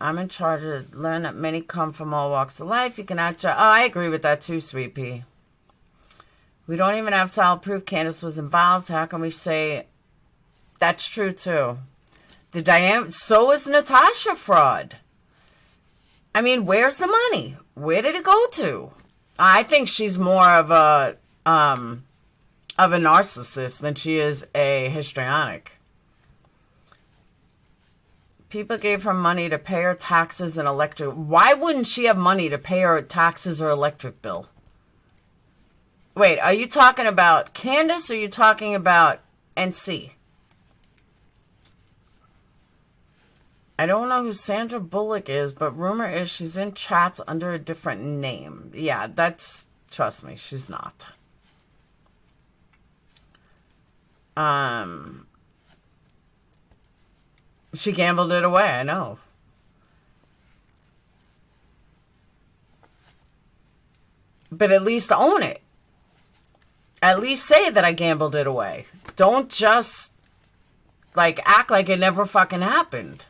I'm in charge of learn that many come from all walks of life. You cannot judge. Oh, I agree with that too, Sweet Pea. We don't even have solid proof Candace was involved. So how can we say that's true too? So is Natasha fraud. Where's the money? Where did it go to? I think she's more of a narcissist than she is a histrionic. People gave her money to pay her taxes and electric. Why wouldn't she have money to pay her taxes or electric bill? Wait, are you talking about Candace or are you talking about NC? I don't know who Sandra Bullock is, but rumor is she's in chats under a different name. Yeah, trust me, she's not. She gambled it away, I know. But at least own it. At least say that I gambled it away. Don't just like, act like it never fucking happened.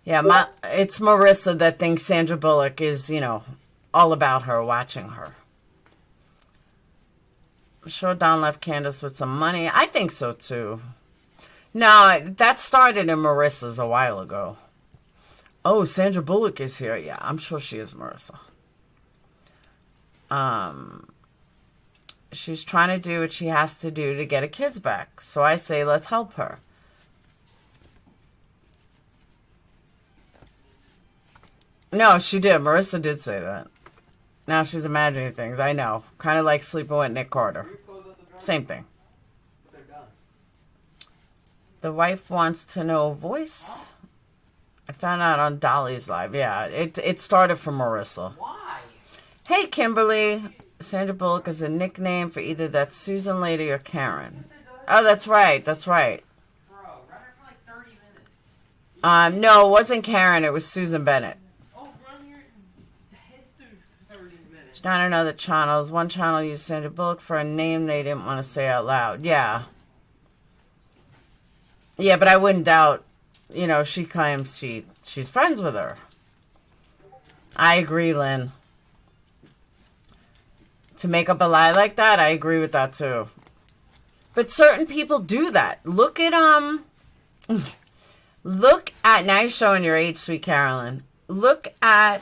Yeah, it's Marissa that thinks Sandra Bullock is, you know, all about her, watching her. I'm sure Don left Candace with some money. I think so, too. No, that started in Marissa's a while ago. Oh, Sandra Bullock is here. Yeah, I'm sure she is Marissa. She's trying to do what she has to do to get her kids back. So I say, let's help her. No, she did. Marissa did say that. Now she's imagining things. I know. Kind of like sleeping with Nick Carter. Same thing. The wife wants to know voice. I found out on Dolly's live. Yeah, it started from Marissa. Why? Hey, Kimberly. Sandra Bullock is a nickname for either that Susan lady or Karen. Oh, that's right. That's right. Bro, run her for like 30 minutes. No, it wasn't Karen. It was Susan Bennett. Not on other channels. One channel used Sandra Bullock for a name they didn't want to say out loud. Yeah. Yeah, but I wouldn't doubt, you know, she claims she's friends with her. I agree, Lynn. To make up a lie like that, I agree with that too. But certain people do that. Look at, now you're showing your age, sweet Carolyn. Look at,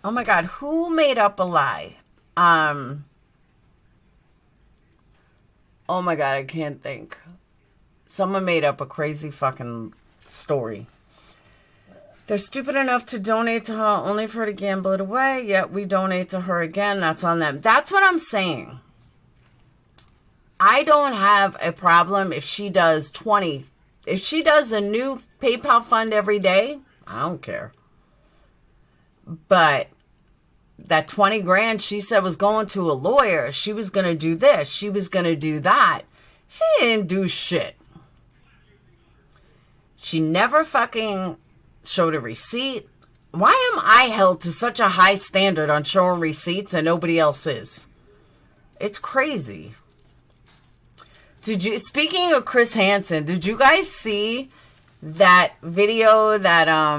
oh my God, who made up a lie? Oh my God, I can't think. Someone made up a crazy fucking story. They're stupid enough to donate to her only for her to gamble it away, yet we donate to her again. That's on them. That's what I'm saying. I don't have a problem if she does 20. If she does a new PayPal fund every day, I don't care. But that 20 grand she said was going to a lawyer. She was going to do this. She was going to do that. She didn't do shit. She never fucking showed a receipt. Why am I held to such a high standard on showing receipts and nobody else is? It's crazy. Speaking of Chris Hansen, did you guys see that video that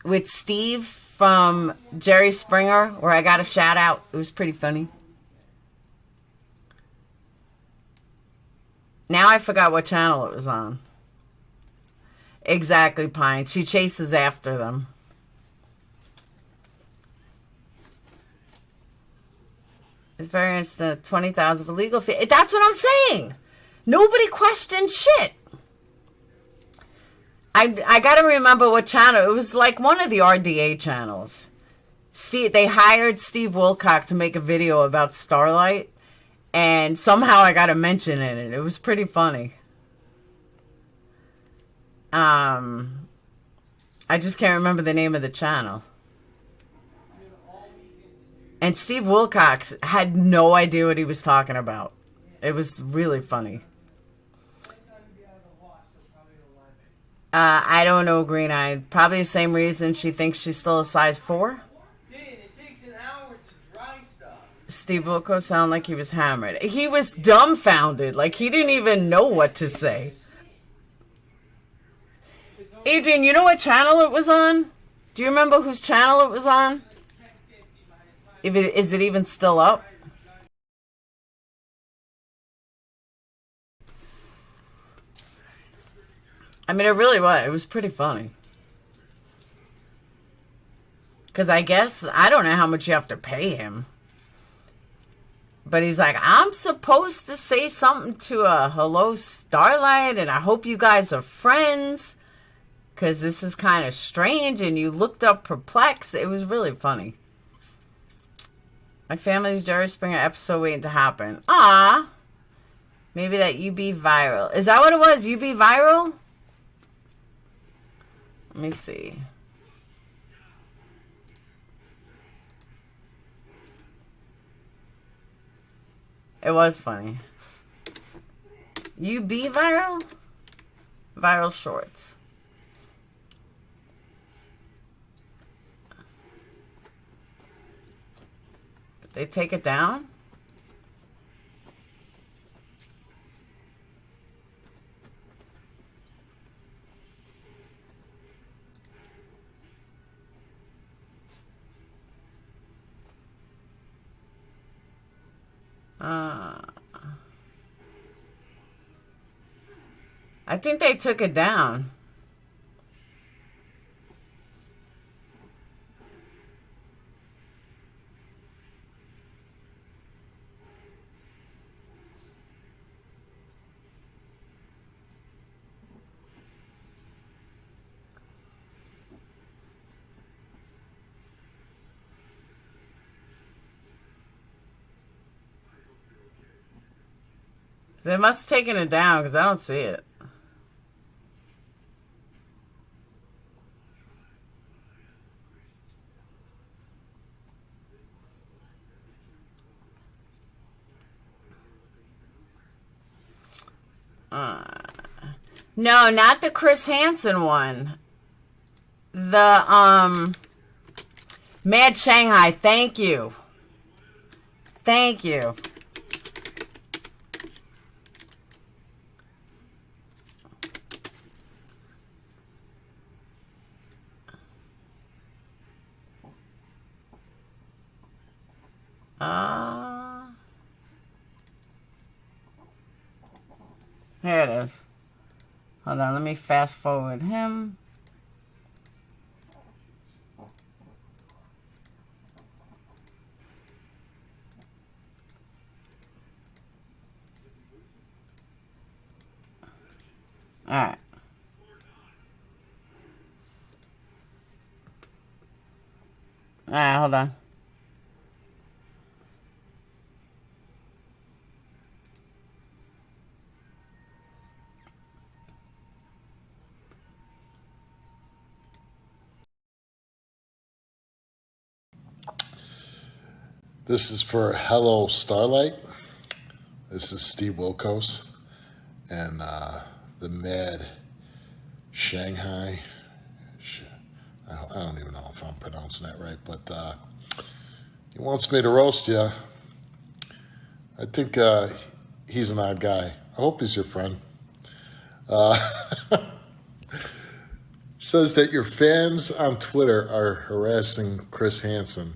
with Steve from Jerry Springer where I got a shout out? It was pretty funny. Now I forgot what channel it was on. Exactly, Pine. She chases after them. It's very interesting. 20,000 for legal fee. That's what I'm saying. Nobody questioned shit. I got to remember what channel. It was like one of the RDA channels. They hired Steve Wilkos to make a video about Starlight. And somehow I got a mention in it. It was pretty funny. I just can't remember the name of the channel. And Steve Wilkos had no idea what he was talking about. It was really funny. I don't know, Green Eye. Probably the same reason she thinks she's still a size 4. It takes an hour to dry stuff. Steve Wilkos sounded like he was hammered. He was dumbfounded. Like he didn't even know what to say. Adrian, you know what channel it was on? Do you remember whose channel it was on? Is it even still up? I mean, it really was. It was pretty funny. Because I guess, I don't know how much you have to pay him. But he's like, I'm supposed to say something to a hello Starlight, and I hope you guys are friends. Because this is kind of strange, and you looked up perplexed. It was really funny. My family's Jerry Springer episode waiting to happen. Ah, maybe that UB viral. Is that what it was? UB viral? Let me see. It was funny. UB viral? Viral shorts. They take it down? I think they took it down. They must have taken it down because I don't see it. No, not the Chris Hansen one. The Mad Shanghai. Thank you. Thank you. Here it is. Hold on, let me fast forward him. All right. All right, hold on. This is for Hello Starlight. This is Steve Wilkos and the Mad Shanghai. I don't even know if I'm pronouncing that right, but he wants me to roast you. I think he's an odd guy. I hope he's your friend. Says that your fans on Twitter are harassing Chris Hansen.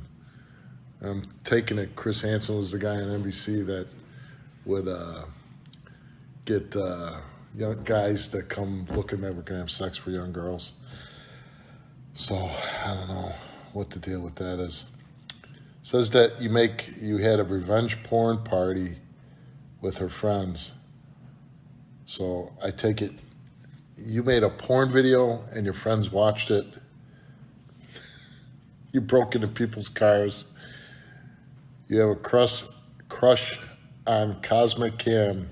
I'm taking it Chris Hansen was the guy on NBC that would get young guys to come looking that we're going to have sex for young girls. So I don't know what the deal with that is. Says that you had a revenge porn party with her friends. So I take it you made a porn video and your friends watched it. You broke into people's cars. You have a crush on Cosmic Cam,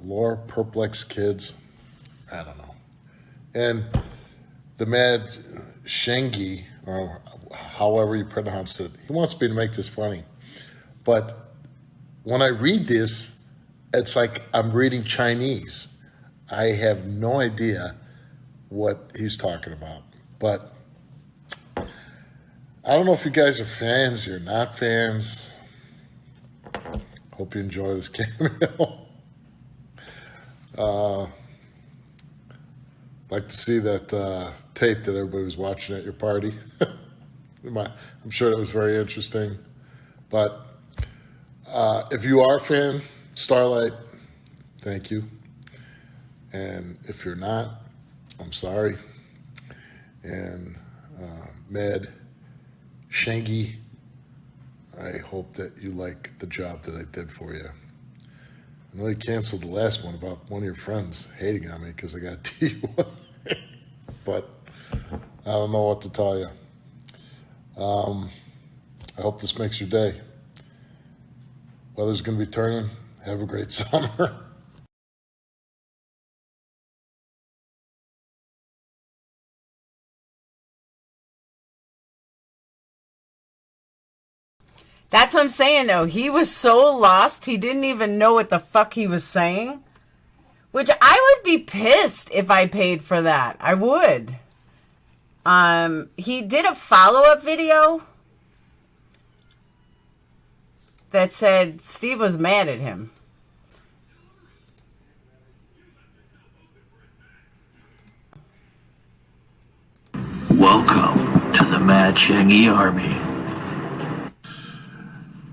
Laura Perplex Kids. I don't know. And the Mad Shanghai, or however you pronounce it, he wants me to make this funny. But when I read this, it's like I'm reading Chinese. I have no idea what he's talking about. But I don't know if you guys are fans, you're not fans. Hope you enjoy this cameo. Like to see that tape that everybody was watching at your party. I'm sure it was very interesting. But if you are a fan, Starlight, thank you. And if you're not, I'm sorry. And Mad Shanghai, I hope that you like the job that I did for you. I know you canceled the last one about one of your friends hating on me because I got DUI. But I don't know what to tell you. I hope this makes your day. Weather's going to be turning. Have a great summer. That's what I'm saying, though. He was so lost, he didn't even know what the fuck he was saying. Which I would be pissed if I paid for that. I would. He did a follow-up video that said Steve was mad at him. Welcome to the Mad Shanghai Army.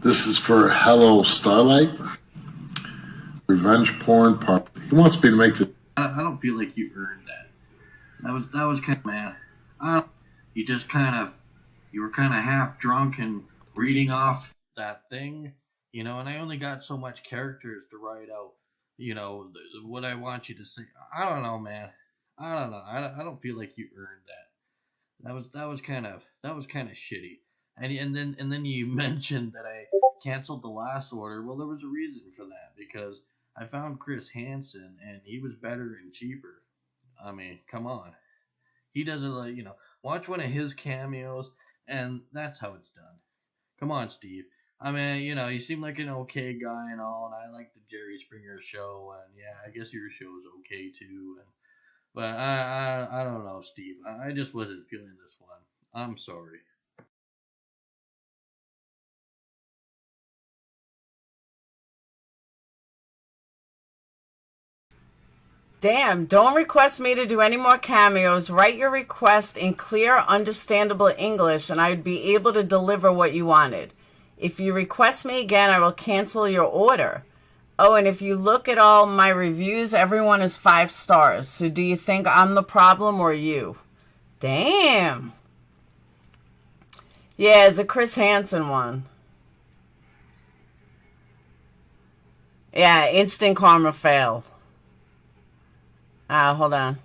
This is for Hello Starlight. Revenge porn part. He wants me to make the. I don't feel like you earned that. That was kind of, man. You were kind of half drunk and reading off that thing, and I only got so much characters to write out, what I want you to say. I don't know, man. I don't know. I don't feel like you earned that. That was kind of shitty. And then you mentioned that I canceled the last order. Well, there was a reason for that, because I found Chris Hansen and he was better and cheaper. I mean, come on. He doesn't watch one of his cameos, and that's how it's done. Come on, Steve. I mean, you seem like an okay guy and all, and I like the Jerry Springer show, and yeah, I guess your show's okay too. But I don't know, Steve. I just wasn't feeling this one. I'm sorry. Damn, don't request me to do any more cameos. Write your request in clear, understandable English, and I would be able to deliver what you wanted. If you request me again, I will cancel your order. Oh, and if you look at all my reviews, everyone is 5 stars. So do you think I'm the problem or you? Damn. Yeah, it's a Chris Hansen one. Yeah, instant karma fail. Hold on.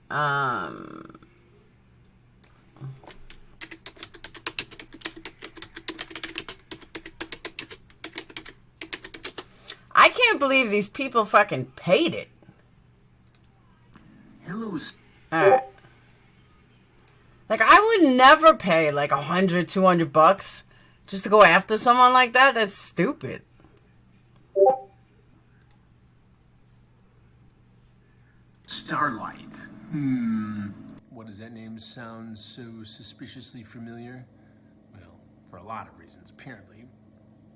I can't believe these people fucking paid it. Hello. Alright. Like, I would never pay like $100, $200 just to go after someone like that. That's stupid. Starlight. What does that name sound so suspiciously familiar? Well, for a lot of reasons, apparently.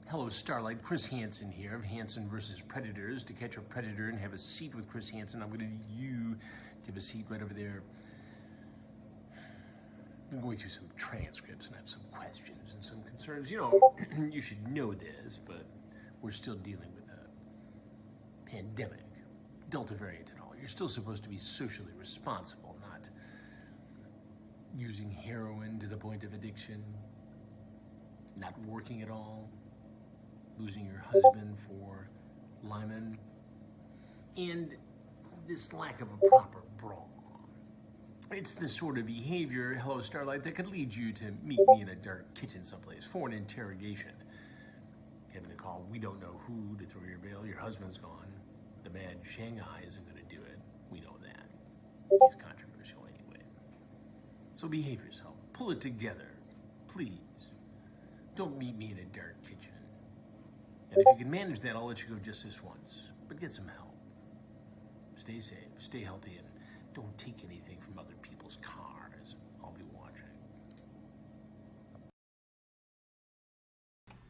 Hello, Starlight. Chris Hansen here of Hansen versus Predators. To catch a predator and have a seat with Chris Hansen, I'm going to need you to have a seat right over there. I'm going through some transcripts and I have some questions and some concerns. You should know this, but we're still dealing with a pandemic, Delta variant and all. You're still supposed to be socially responsible, not using heroin to the point of addiction, not working at all, losing your husband for Lyman, and this lack of a proper brawl. It's the sort of behavior, hello Starlight, that could lead you to meet me in a dark kitchen someplace for an interrogation. Having to call we don't know who to throw your bail, your husband's gone. The man Shanghai isn't going to do it. We know that. He's controversial anyway. So behave yourself. Pull it together. Please. Don't meet me in a dark kitchen. And if you can manage that, I'll let you go just this once. But get some help. Stay safe, stay healthy, and don't take anything from other people's cars. I'll be watching.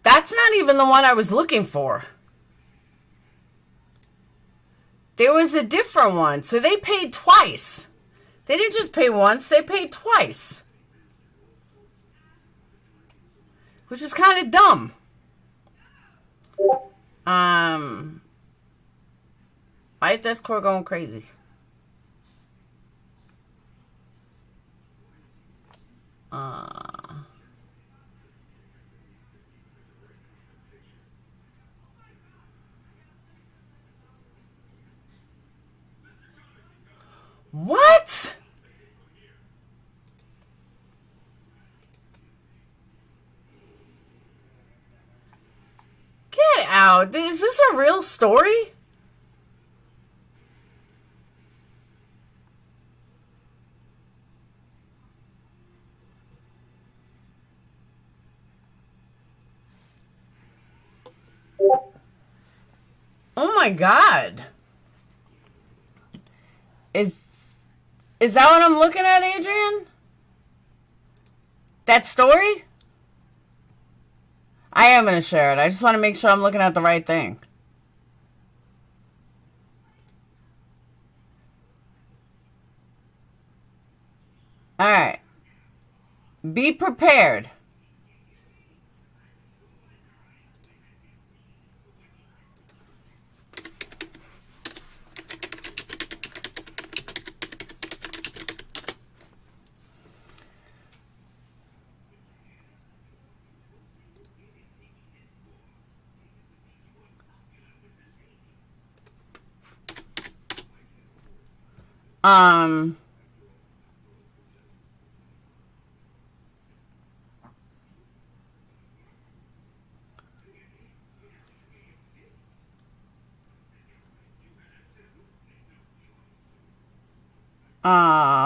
That's not even the one I was looking for. There was a different one. So they paid twice. They didn't just pay once, they paid twice. Which is kind of dumb. Why is Discord going crazy? What? Get out. Is this a real story? Oh my God. Is that what I'm looking at, Adrian? That story? I am going to share it. I just want to make sure I'm looking at the right thing. All right. Be prepared. Um,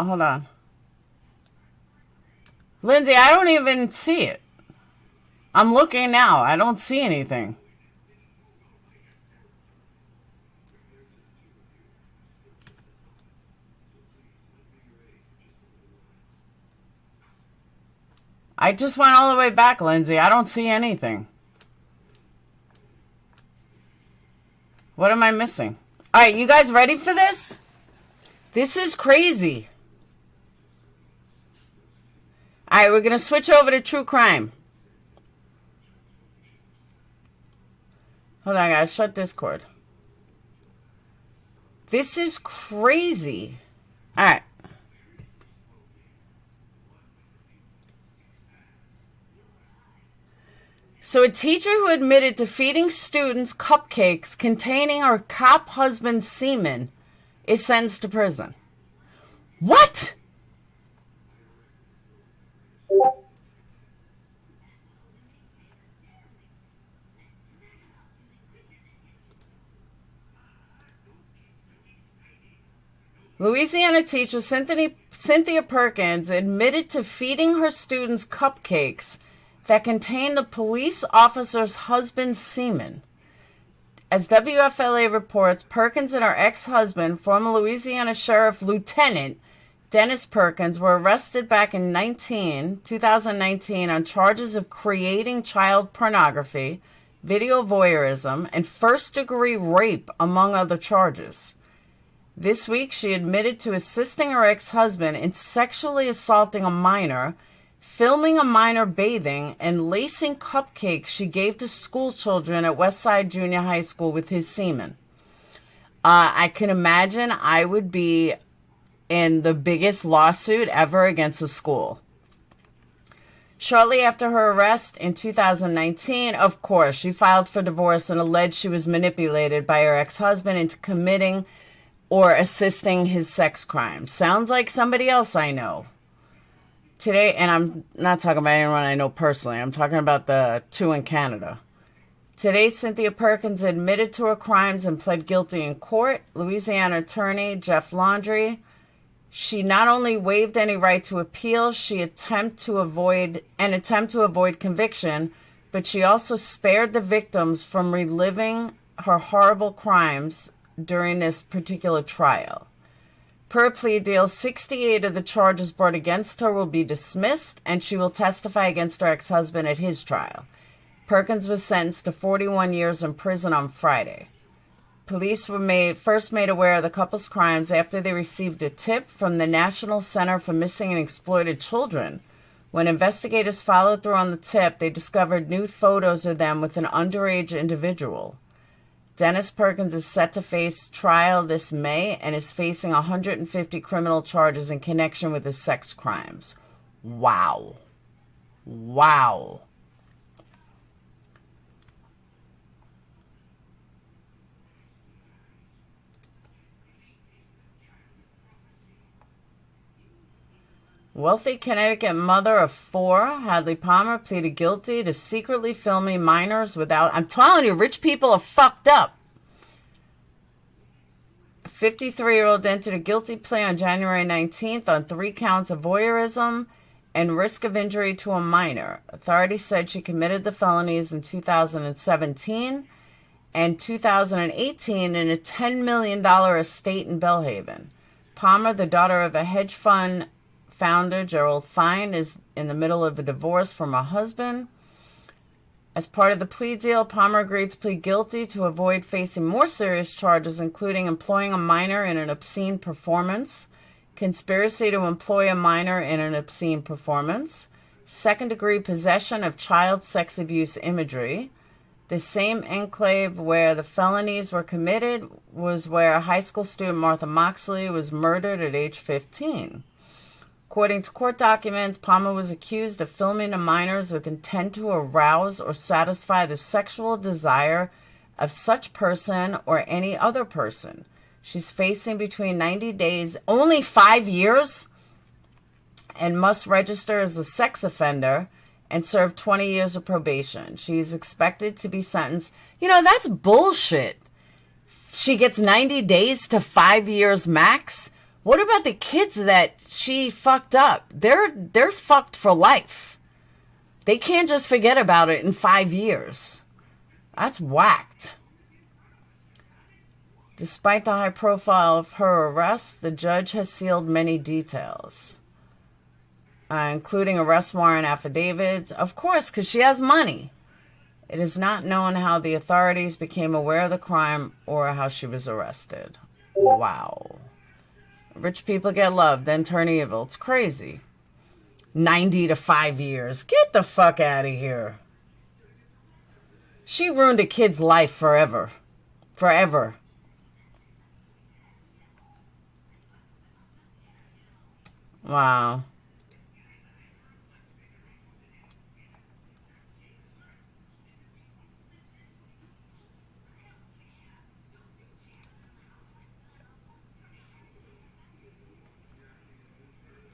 hold on. Lindsay, I don't even see it. I'm looking now. I don't see anything. I just went all the way back, Lindsay. I don't see anything. What am I missing? All right, you guys ready for this? This is crazy. All right, we're going to switch over to true crime. Hold on, guys. Shut Discord. This is crazy. All right. So a teacher who admitted to feeding students cupcakes containing her cop husband's semen is sentenced to prison. What? Louisiana teacher Cynthia Perkins admitted to feeding her students cupcakes that contained the police officer's husband's semen. As WFLA reports, Perkins and her ex-husband, former Louisiana Sheriff Lieutenant Dennis Perkins, were arrested back in 2019 on charges of creating child pornography, video voyeurism, and first-degree rape, among other charges. This week, she admitted to assisting her ex-husband in sexually assaulting a minor, filming a minor bathing, and lacing cupcakes she gave to school children at Westside Junior High School with his semen. I can imagine I would be in the biggest lawsuit ever against a school. Shortly after her arrest in 2019, of course, she filed for divorce and alleged she was manipulated by her ex-husband into committing or assisting his sex crimes. Sounds like somebody else I know. Today, and I'm not talking about anyone I know personally, I'm talking about the two in Canada. Today, Cynthia Perkins admitted to her crimes and pled guilty in court. Louisiana attorney Jeff Laundrie, she not only waived any right to appeal, she attempt to avoid conviction, but she also spared the victims from reliving her horrible crimes during this particular trial. Per plea deal, 68 of the charges brought against her will be dismissed, and she will testify against her ex-husband at his trial. Perkins was sentenced to 41 years in prison on Friday. Police were first made aware of the couple's crimes after they received a tip from the National Center for Missing and Exploited Children. When investigators followed through on the tip, they discovered nude photos of them with an underage individual. Dennis Perkins is set to face trial this May and is facing 150 criminal charges in connection with his sex crimes. Wow. Wow. Wealthy Connecticut mother of 4, Hadley Palmer, pleaded guilty to secretly filming minors without... I'm telling you, rich people are fucked up. A 53-year-old entered a guilty plea on January 19th on 3 counts of voyeurism and risk of injury to a minor. Authorities said she committed the felonies in 2017 and 2018 in a $10 million estate in Bellhaven. Palmer, the daughter of a hedge fund founder, Gerald Fine, is in the middle of a divorce from her husband. As part of the plea deal, Palmer agreed to plead guilty to avoid facing more serious charges, including employing a minor in an obscene performance, conspiracy to employ a minor in an obscene performance, second-degree possession of child sex abuse imagery. The same enclave where the felonies were committed was where high school student Martha Moxley was murdered at age 15. According to court documents, Palmer was accused of filming the minors with intent to arouse or satisfy the sexual desire of such person or any other person. She's facing between 90 days, only 5 years, and must register as a sex offender and serve 20 years of probation. She's expected to be sentenced. You know, that's bullshit. She gets 90 days to 5 years max. What about the kids that she fucked up? They're fucked for life. They can't just forget about it in 5 years. That's whacked. Despite the high profile of her arrest, the judge has sealed many details, including arrest warrant affidavits, of course, because she has money. It is not known how the authorities became aware of the crime or how she was arrested. Wow. Rich people get loved, then turn evil. It's crazy. 90 to 5 years. Get the fuck out of here. She ruined a kid's life forever. Forever. Wow.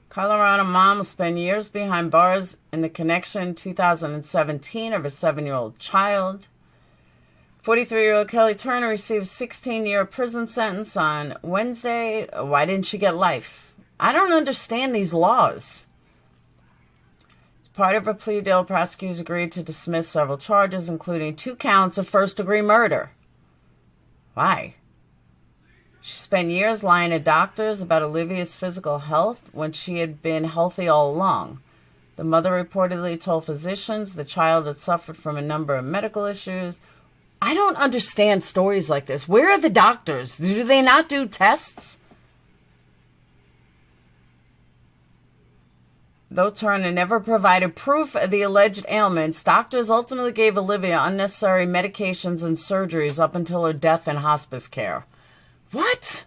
Colorado mom will spend years behind bars in the connection 2017 of a 7-year-old child. 43-year-old Kelly Turner received a 16-year prison sentence on Wednesday. Why didn't she get life? I don't understand these laws. As part of a plea deal, prosecutors agreed to dismiss several charges, including 2 counts of first-degree murder. Why? She spent years lying to doctors about Olivia's physical health when she had been healthy all along. The mother reportedly told physicians the child had suffered from a number of medical issues. I don't understand stories like this. Where are the doctors? Do they not do tests? Though Turner never provided proof of the alleged ailments, doctors ultimately gave Olivia unnecessary medications and surgeries up until her death in hospice care. What?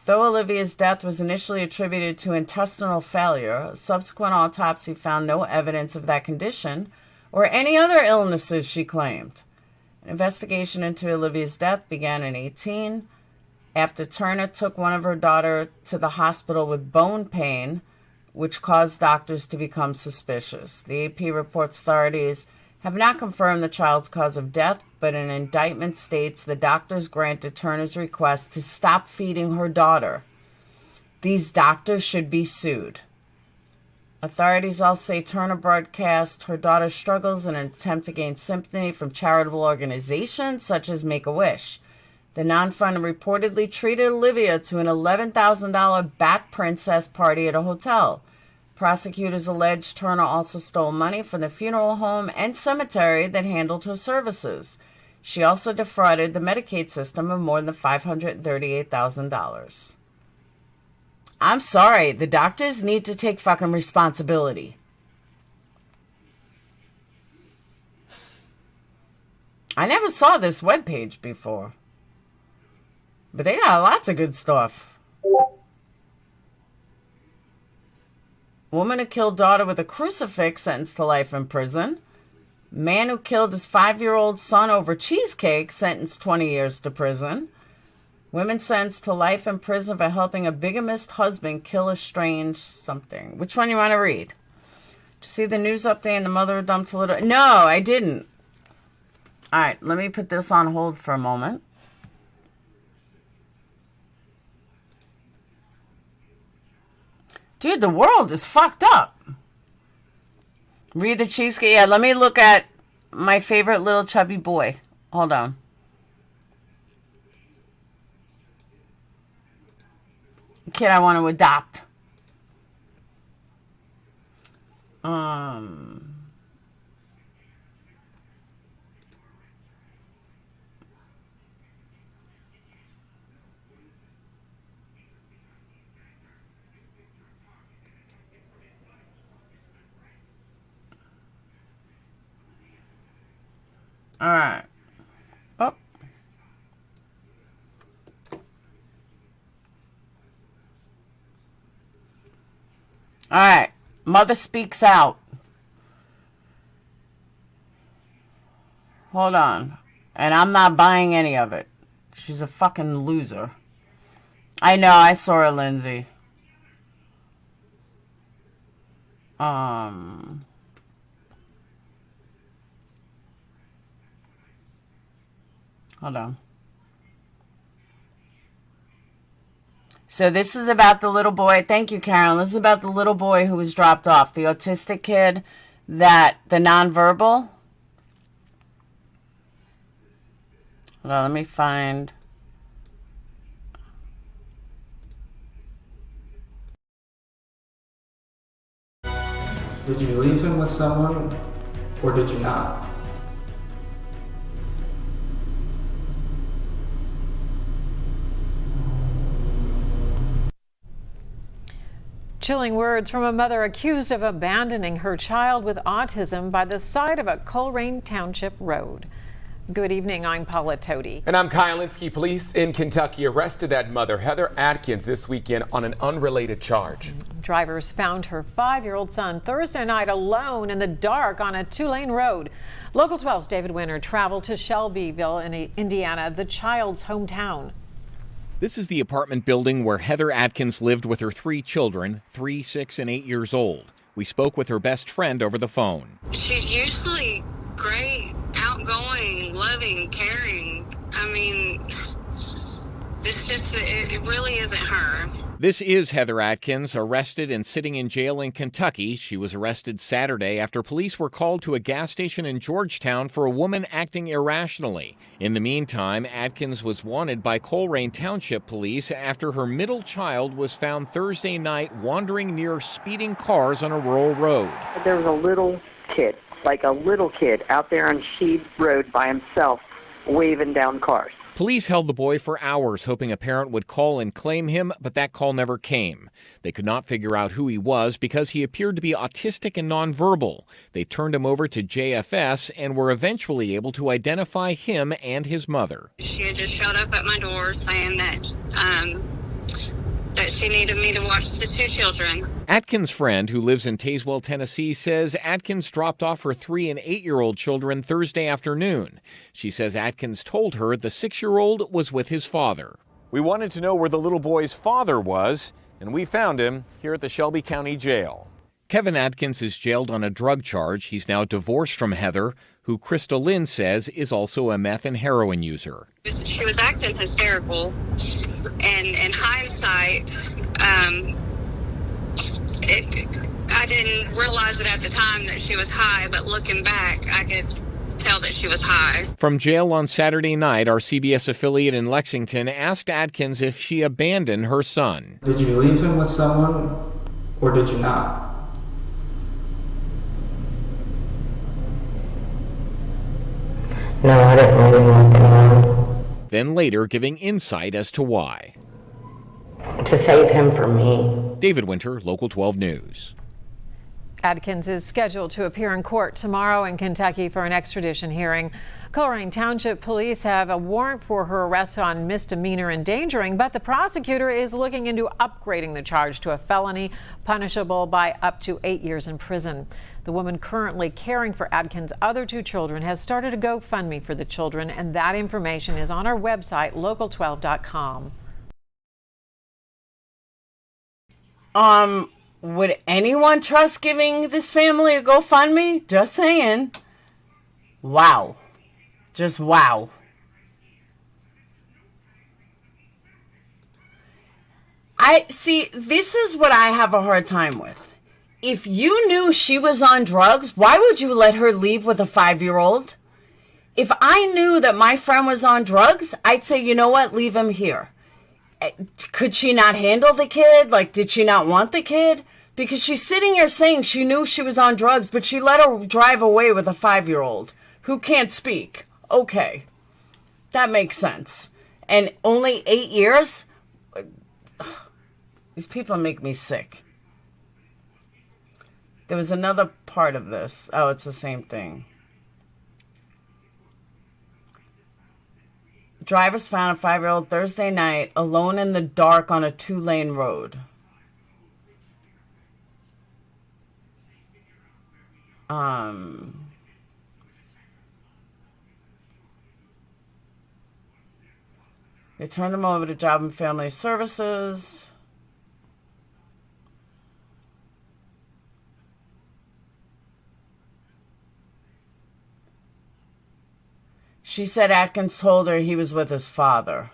Though Olivia's death was initially attributed to intestinal failure, a subsequent autopsy found no evidence of that condition or any other illnesses she claimed. An investigation into Olivia's death began in 2018 after Turner took one of her daughter to the hospital with bone pain, which caused doctors to become suspicious. The AP reports authorities have not confirmed the child's cause of death, but an indictment states the doctors granted Turner's request to stop feeding her daughter. These doctors should be sued. Authorities also say Turner broadcast her daughter's struggles in an attempt to gain sympathy from charitable organizations such as Make-A-Wish. The non-fund reportedly treated Olivia to an $11,000 Bat Princess party at a hotel. Prosecutors allege Turner also stole money from the funeral home and cemetery that handled her services. She also defrauded the Medicaid system of more than $538,000. I'm sorry, the doctors need to take fucking responsibility. I never saw this webpage before, but they got lots of good stuff. Woman who killed daughter with a crucifix sentenced to life in prison. Man who killed his 5-year-old son over cheesecake sentenced 20 years to prison. Women sentenced to life in prison for helping a bigamist husband kill a strange something. Which one you want to read? Did you see the news update and the mother dumped a little? No, I didn't. All right, let me put this on hold for a moment. Dude, the world is fucked up. Read the cheesecake. Yeah, let me look at my favorite little chubby boy. Hold on. Kid I want to adopt. All right. Oh. All right. Mother speaks out. Hold on. And I'm not buying any of it. She's a fucking loser. I know. I saw her, Lindsay. Hold on. So this is about the little boy. Thank you, Carol. This is about the little boy who was dropped off. The autistic kid, the nonverbal. Hold on, let me find. Did you leave him with someone, or did you not? Chilling words from a mother accused of abandoning her child with autism by the side of a Coleraine Township road. Good evening, I'm Paula Toti. And I'm Kyle Linsky. Police in Kentucky arrested that mother, Heather Atkins, this weekend on an unrelated charge. Drivers found her 5-year-old son Thursday night alone in the dark on a 2-lane road. Local 12's David Winter traveled to Shelbyville in Indiana, the child's hometown. This is the apartment building where Heather Atkins lived with her 3 children, 3, 6, and 8 years old. We spoke with her best friend over the phone. She's usually great, outgoing, loving, caring. I mean, it really isn't her. This is Heather Atkins, arrested and sitting in jail in Kentucky. She was arrested Saturday after police were called to a gas station in Georgetown for a woman acting irrationally. In the meantime, Atkins was wanted by Coleraine Township police after her middle child was found Thursday night wandering near speeding cars on a rural road. There was a little kid, out there on Sheed Road by himself, waving down cars. Police held the boy for hours, hoping a parent would call and claim him, but that call never came. They could not figure out who he was because he appeared to be autistic and nonverbal. They turned him over to JFS and were eventually able to identify him and his mother. She had just showed up at my door saying that she needed me to watch the 2 children. Atkins' friend, who lives in Tazewell, Tennessee, says Atkins dropped off her 3- and 8-year-old children Thursday afternoon. She says Atkins told her the 6-year-old was with his father. We wanted to know where the little boy's father was, and we found him here at the Shelby County Jail. Kevin Atkins is jailed on a drug charge. He's now divorced from Heather, who Krista Lynn says is also a meth and heroin user. She was acting hysterical, and in hindsight, I didn't realize it at the time that she was high, but looking back, I could tell that she was high. From jail on Saturday night, our CBS affiliate in Lexington asked Atkins if she abandoned her son. Did you leave him with someone, or did you not? No, I didn't leave him with anyone. Then later giving insight as to why. To save him from me. David Winter, Local 12 News. Atkins is scheduled to appear in court tomorrow in Kentucky for an extradition hearing. Coleraine Township police have a warrant for her arrest on misdemeanor endangering, but the prosecutor is looking into upgrading the charge to a felony punishable by up to 8 years in prison. The woman currently caring for Atkins' other 2 children has started a GoFundMe for the children, and that information is on our website, local12.com. Would anyone trust giving this family a GoFundMe? Just saying. Wow. Just wow. This is what I have a hard time with. If you knew she was on drugs, why would you let her leave with a 5-year-old? If I knew that my friend was on drugs, I'd say, you know what, leave him here. Could she not handle the kid? Like, did she not want the kid? Because she's sitting here saying she knew she was on drugs, but she let her drive away with a 5-year-old who can't speak. Okay, that makes sense. And only 8 years? These people make me sick. There was another part of this. Oh, it's the same thing. Drivers found a 5-year-old Thursday night alone in the dark on a 2-lane road. They turned him over to Job and Family Services. She said Atkins told her he was with his father.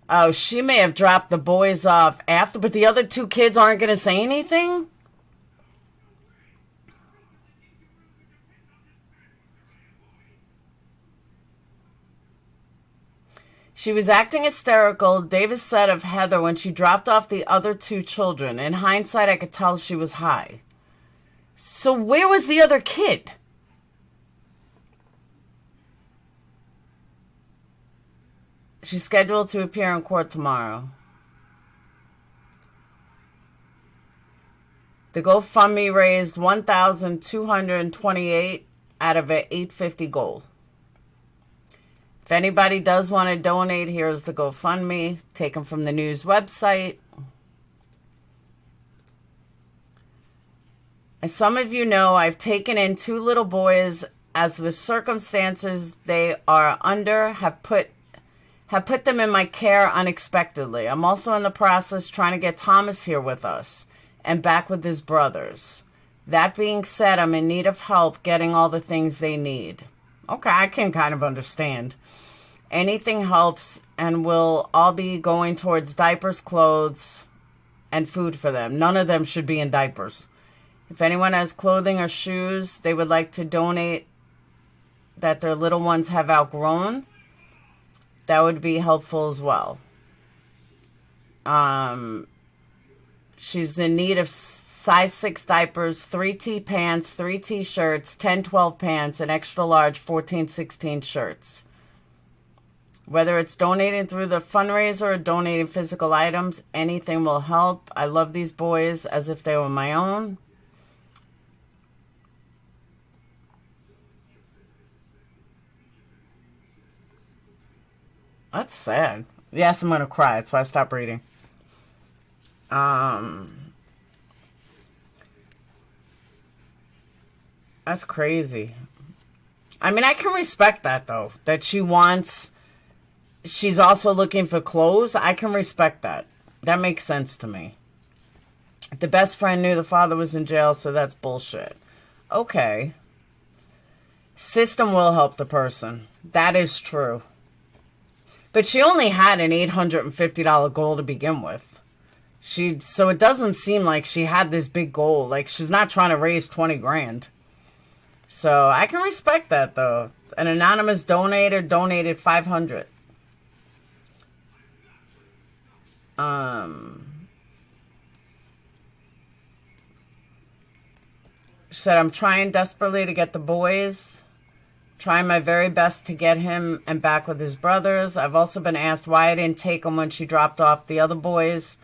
Oh, she may have dropped the boys off after, but the other 2 kids aren't going to say anything? She was acting hysterical, Davis said of Heather when she dropped off the other 2 children. In hindsight, I could tell she was high. So where was the other kid? She's scheduled to appear in court tomorrow. The GoFundMe raised $1,228 out of an $850 goal. If anybody does want to donate, here's the GoFundMe, taken from the news website. As some of you know, I've taken in 2 little boys as the circumstances they are under have put them in my care unexpectedly. I'm also in the process trying to get Thomas here with us and back with his brothers. That being said, I'm in need of help getting all the things they need. Okay, I can kind of understand. Anything helps, and we'll all be going towards diapers, clothes, and food for them. None of them should be in diapers. If anyone has clothing or shoes they would like to donate that their little ones have outgrown, that would be helpful as well. She's in need of size 6 diapers, 3T pants, 3 t-shirts, 10-12 pants, and extra large 14-16 shirts. Whether it's donating through the fundraiser or donating physical items, anything will help. I love these boys as if they were my own. That's sad. Yes, I'm going to cry. That's why I stopped reading. That's crazy. I mean, I can respect that, though. That she's also looking for clothes. I can respect that. That makes sense to me. The best friend knew the father was in jail, so that's bullshit. Okay. System will help the person. That is true. But she only had an $850 goal to begin with. So it doesn't seem like she had this big goal. Like, she's not trying to raise 20 grand. So I can respect that, though. An anonymous donator donated $500. She said, I'm trying desperately to get the boys. Trying my very best to get him and back with his brothers. I've also been asked why I didn't take him when she dropped off the other boys.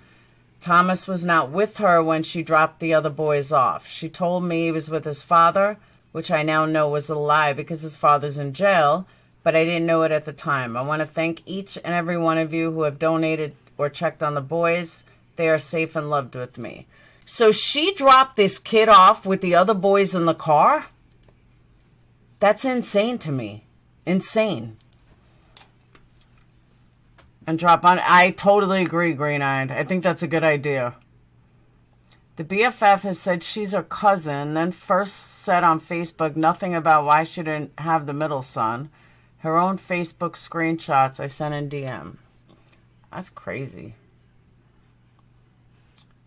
Thomas was not with her when she dropped the other boys off. She told me he was with his father, which I now know was a lie because his father's in jail, but I didn't know it at the time. I want to thank each and every one of you who have donated or checked on the boys. They are safe and loved with me. So she dropped this kid off with the other boys in the car? That's insane to me. Insane. And drop on. I totally agree, Green Eyed. I think that's a good idea. The BFF has said she's her cousin, then first said on Facebook nothing about why she didn't have the middle son. Her own Facebook screenshots I sent in DM. That's crazy.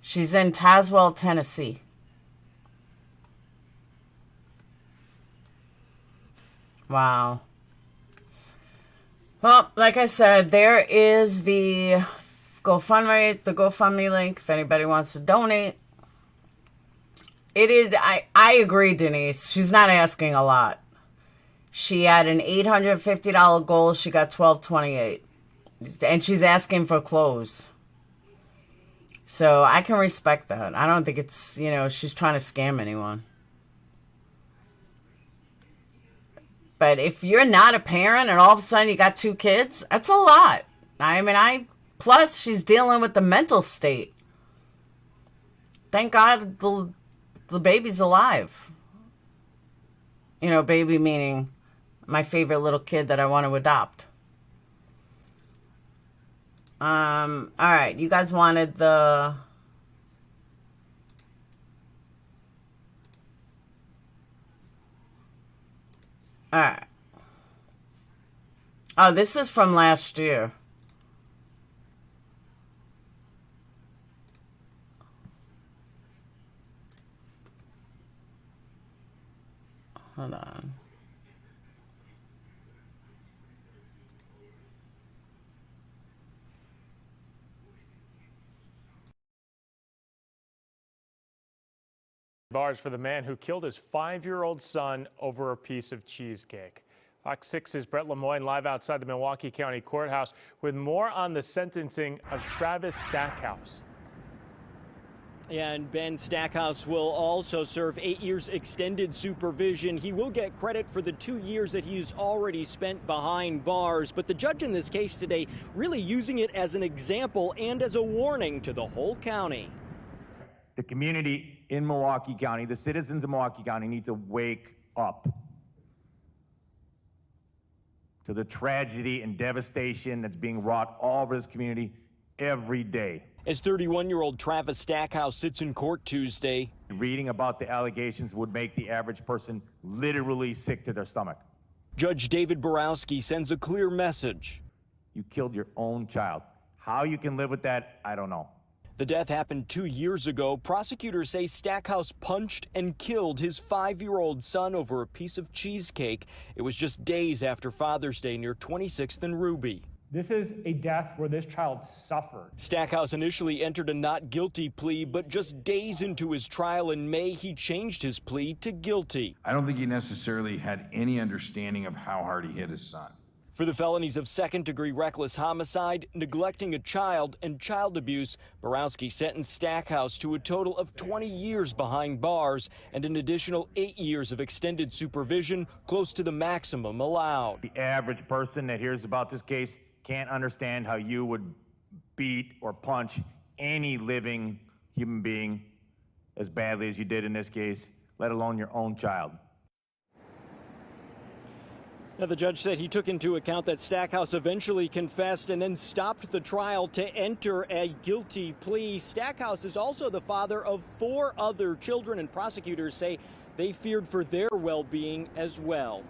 She's in Tazewell, Tennessee. Wow. Well, like I said, there is the GoFundMe link if anybody wants to donate. It is. I agree, Denise. She's not asking a lot. She had an $850 goal. She got $1,228, and she's asking for clothes. So I can respect that. I don't think it's, she's trying to scam anyone. But if you're not a parent and all of a sudden you got 2 kids, that's a lot. I mean, plus she's dealing with the mental state. Thank God the baby's alive. You know, baby meaning my favorite little kid that I want to adopt. All right, you guys wanted the... All right. Oh, this is from last year. Hold on. Bars for the man who killed his 5-year-old son over a piece of cheesecake. Fox 6's Brett Lemoyne live outside the Milwaukee County Courthouse with more on the sentencing of Travis Stackhouse. And Ben Stackhouse will also serve 8 years extended supervision. He will get credit for the 2 years that he's already spent behind bars. But the judge in this case today really using it as an example and as a warning to the whole county. The community in Milwaukee County, the citizens of Milwaukee County need to wake up to the tragedy and devastation that's being wrought all over this community every day. As 31-year-old Travis Stackhouse sits in court Tuesday. Reading about the allegations would make the average person literally sick to their stomach. Judge David Borowski sends a clear message. You killed your own child. How you can live with that, I don't know. The death happened 2 years ago. Prosecutors say Stackhouse punched and killed his 5-year-old son over a piece of cheesecake. It was just days after Father's Day near 26th and Ruby. This is a death where this child suffered. Stackhouse initially entered a not guilty plea, but just days into his trial in May, he changed his plea to guilty. I don't think he necessarily had any understanding of how hard he hit his son. For the felonies of second-degree reckless homicide, neglecting a child, and child abuse, Borowski sentenced Stackhouse to a total of 20 years behind bars and an additional 8 years of extended supervision, close to the maximum allowed. The average person that hears about this case can't understand how you would beat or punch any living human being as badly as you did in this case, let alone your own child. Now, the judge said he took into account that Stackhouse eventually confessed and then stopped the trial to enter a guilty plea. Stackhouse is also the father of 4 other children, and prosecutors say they feared for their well-being as well.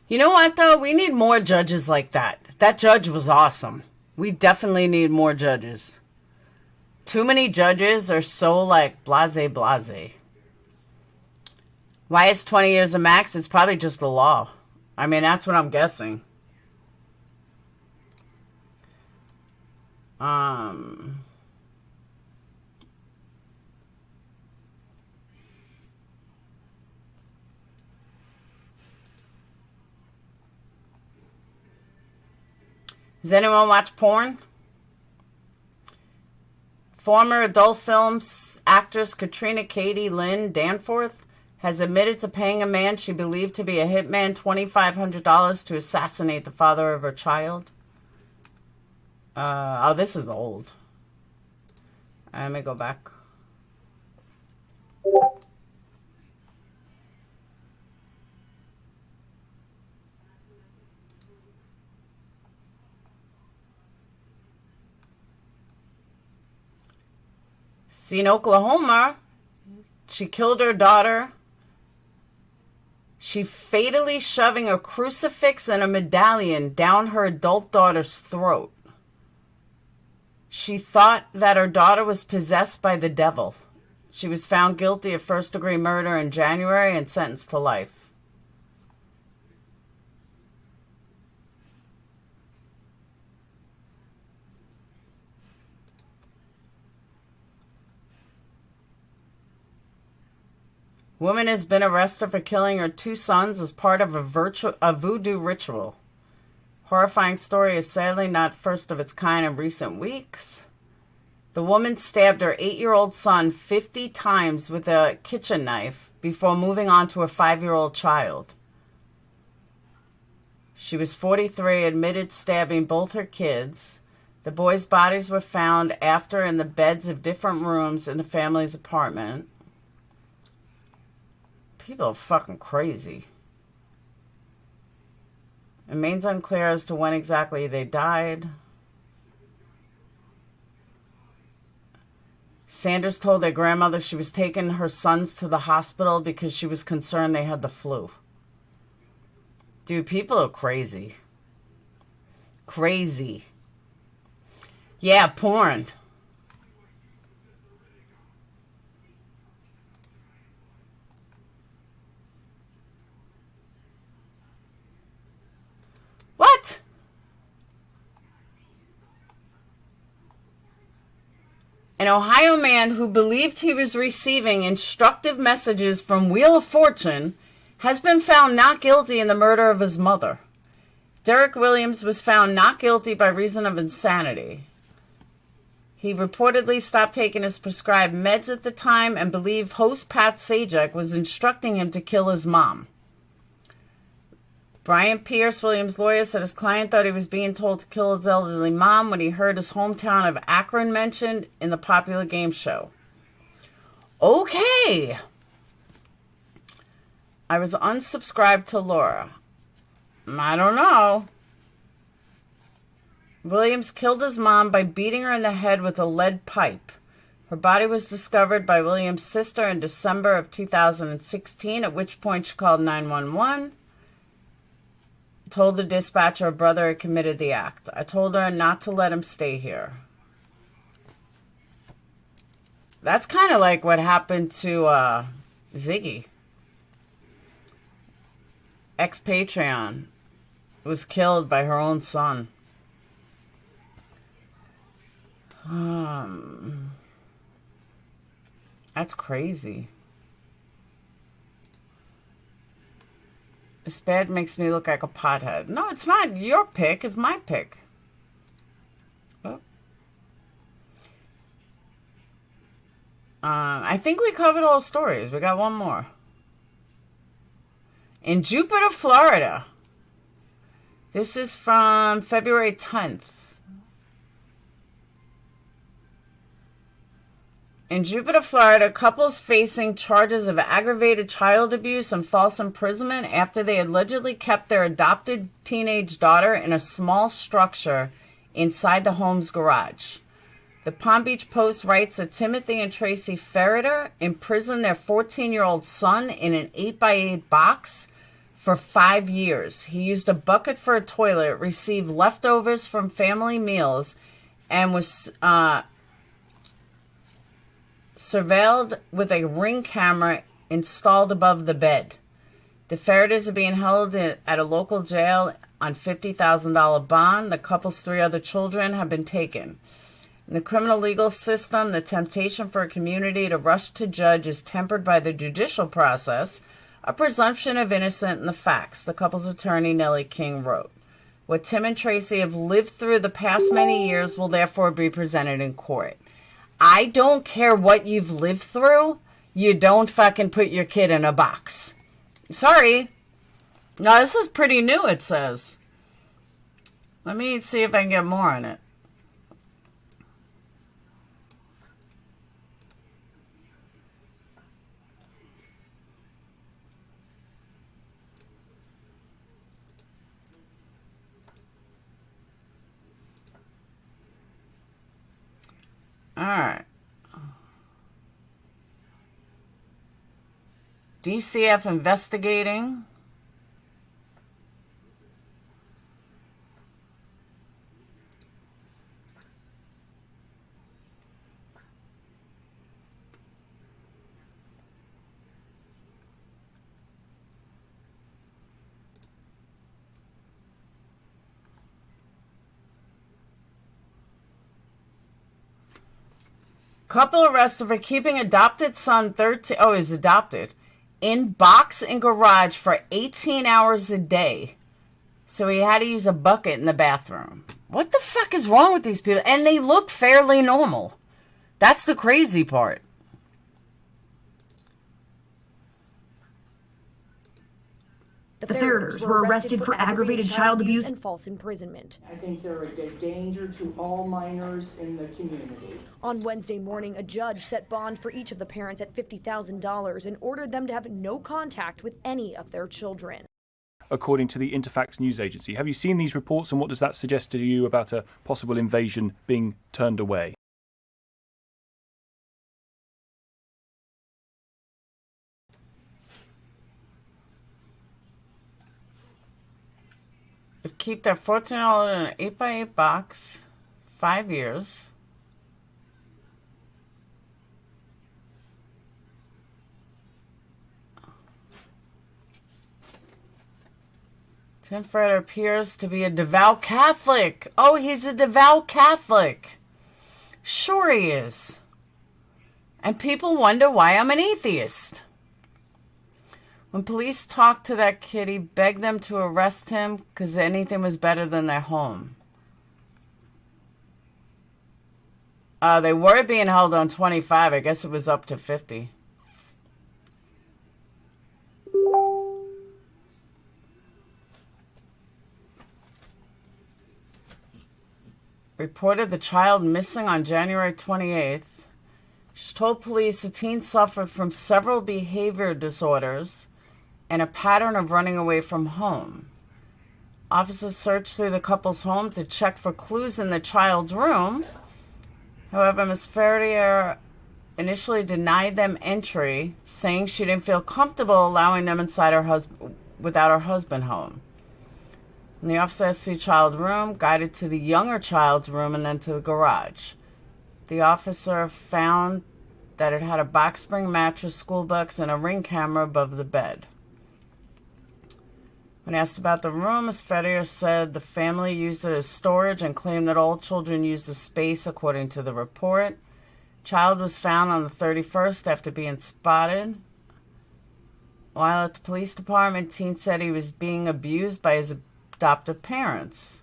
You know what, though? We need more judges like that. That judge was awesome. We definitely need more judges. Too many judges are so, like, blase. Why is 20 years a max? It's probably just the law. I mean, that's what I'm guessing. Does anyone watch porn? Former adult films actress Katrina Katie Lynn Danforth has admitted to paying a man she believed to be a hitman $2,500 to assassinate the father of her child. Oh, this is old. Let me go back. See, in Oklahoma, she killed her daughter. She fatally shoving a crucifix and a medallion down her adult daughter's throat. She thought that her daughter was possessed by the devil. She was found guilty of first-degree murder in January and sentenced to life. Woman has been arrested for killing her 2 sons as part of a voodoo ritual. Horrifying story is sadly not first of its kind in recent weeks. The woman stabbed her 8-year-old son 50 times with a kitchen knife before moving on to her 5-year-old child. She was 43, admitted stabbing both her kids. The boys' bodies were found after in the beds of different rooms in the family's apartment. People are fucking crazy. It remains unclear as to when exactly they died. Sanders told their grandmother she was taking her sons to the hospital because she was concerned they had the flu. Dude, people are crazy. Crazy. Yeah, porn. What? An Ohio man who believed he was receiving instructive messages from Wheel of Fortune has been found not guilty in the murder of his mother. Derek Williams was found not guilty by reason of insanity. He reportedly stopped taking his prescribed meds at the time and believed host Pat Sajak was instructing him to kill his mom. Brian Pierce, Williams' lawyer, said his client thought he was being told to kill his elderly mom when he heard his hometown of Akron mentioned in the popular game show. Okay. I was unsubscribed to Laura. I don't know. Williams killed his mom by beating her in the head with a lead pipe. Her body was discovered by Williams' sister in December of 2016, at which point she called 911. Told the dispatcher her brother had committed the act. I told her not to let him stay here. That's kind of like what happened to Ziggy. Ex-Patreon was killed by her own son. That's crazy. This bed makes me look like a pothead. No, it's not your pick. It's my pick. Oh. I think we covered all stories. We got one more. In Jupiter, Florida. This is from February 10th. In Jupiter, Florida, couples facing charges of aggravated child abuse and false imprisonment after they allegedly kept their adopted teenage daughter in a small structure inside the home's garage. The Palm Beach Post writes that Timothy and Tracy Ferreter imprisoned their 14-year-old son in an 8x8 box for 5 years. He used a bucket for a toilet, received leftovers from family meals, and was surveilled with a Ring camera installed above the bed. The Ferreters are being held at a local jail on $50,000 bond. The couple's 3 other children have been taken. In the criminal legal system, the temptation for a community to rush to judge is tempered by the judicial process, a presumption of innocence in the facts, the couple's attorney, Nellie King, wrote. What Tim and Tracy have lived through the past many years will therefore be presented in court. I don't care what you've lived through. You don't fucking put your kid in a box. Sorry. No, this is pretty new, it says. Let me see if I can get more on it. All right. DCF investigating. Couple arrested for keeping adopted son 13. Oh, he's adopted. In box and garage for 18 hours a day. So he had to use a bucket in the bathroom. What the fuck is wrong with these people? And they look fairly normal. That's the crazy part. The Ferreters were arrested for aggravated child abuse and false imprisonment. I think they're a danger to all minors in the community. On Wednesday morning, a judge set bond for each of the parents at $50,000 and ordered them to have no contact with any of their children. According to the Interfax news agency, have you seen these reports, and what does that suggest to you about a possible invasion being turned away? Keep their 14-year-old in an 8x8 box, 5 years. Tim Fredder appears to be a devout Catholic. Oh, he's a devout Catholic. Sure he is. And people wonder why I'm an atheist. When police talked to that kid, he begged them to arrest him because anything was better than their home. They were being held on 25. I guess it was up to 50. Reported the child missing on January 28th. She told police the teen suffered from several behavior disorders and a pattern of running away from home. Officers searched through the couple's home to check for clues in the child's room. However, Ms. Ferrier initially denied them entry, saying she didn't feel comfortable allowing them inside without her husband home. When the officers see child's room, guided to the younger child's room and then to the garage. The officer found that it had a box spring mattress, school books, and a Ring camera above the bed. When asked about the room, Ms. Ferrier said the family used it as storage and claimed that all children used the space according to the report. Child was found on the 31st after being spotted. While at the police department, teen said he was being abused by his adoptive parents.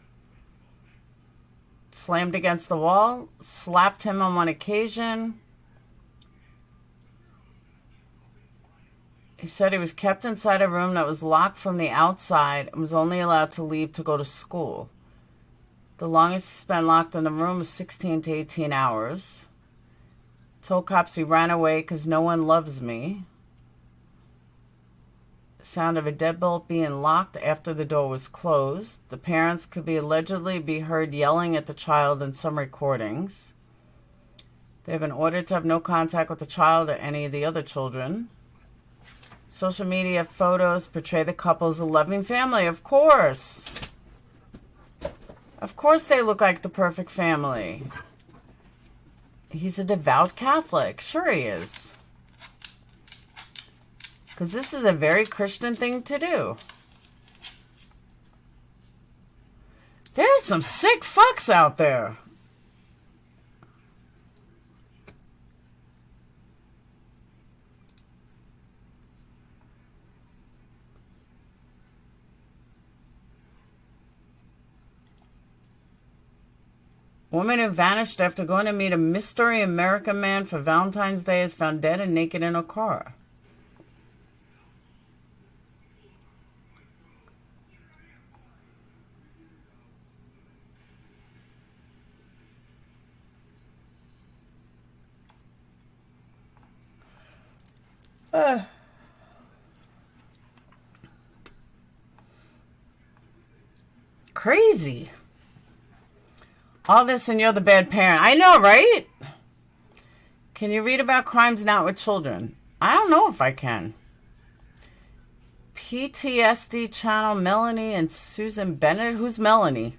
Slammed against the wall, slapped him on one occasion. He said he was kept inside a room that was locked from the outside and was only allowed to leave to go to school. The longest he spent locked in the room was 16 to 18 hours. Told cops he ran away because no one loves me. The sound of a deadbolt being locked after the door was closed. The parents could allegedly be heard yelling at the child in some recordings. They have been ordered to have no contact with the child or any of the other children. Social media photos portray the couple as a loving family, of course. Of course they look like the perfect family. He's a devout Catholic. Sure he is. Because this is a very Christian thing to do. There's some sick fucks out there. Woman who vanished after going to meet a mystery American man for Valentine's Day is found dead and naked in a car. Crazy. All this and you're the bad parent. I know, right? Can you read about crimes not with children? I don't know if I can. PTSD channel, Melanie and Susan Bennett. Who's Melanie?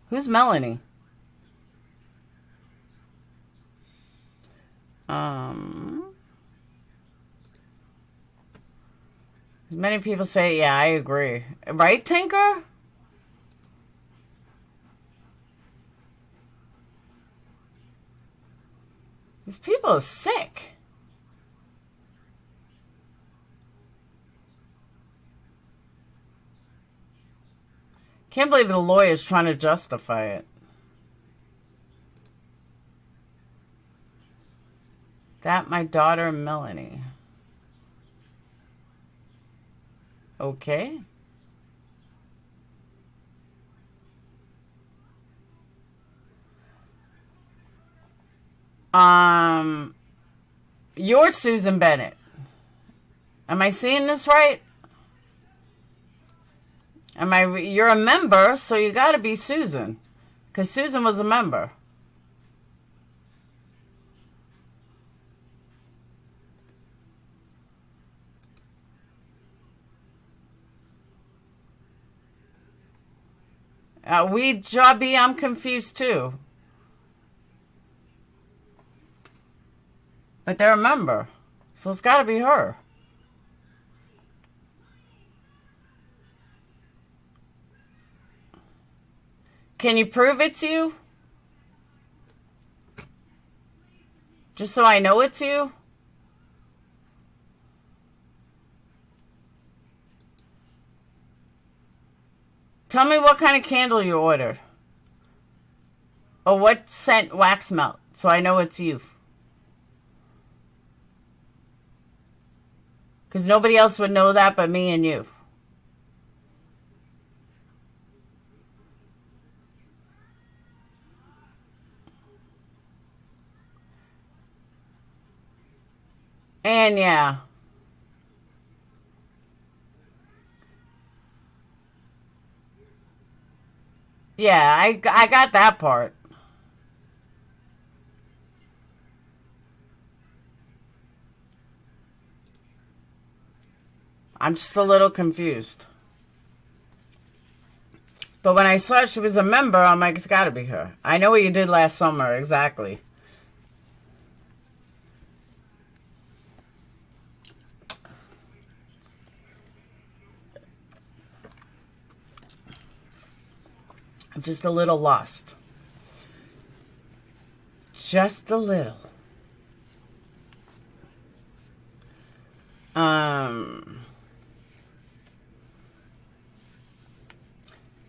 Who's Melanie? Many people say, yeah, I agree. Right, Tinker? These people are sick. Can't believe the lawyer's trying to justify it. That my daughter Melanie. Okay. You're Susan Bennett. Am I seeing this right? You're a member, so you got to be Susan, because Susan was a member. Jobby, I'm confused too. But they're a member, so it's got to be her. Can you prove it's you? Just so I know it's you? Tell me what kind of candle you ordered. Or what scent wax melt, so I know it's you. Because nobody else would know that but me and you. And yeah. Yeah, I got that part. I'm just a little confused. But when I saw she was a member, I'm like, it's got to be her. I know what you did last summer, exactly. I'm just a little lost. Just a little. I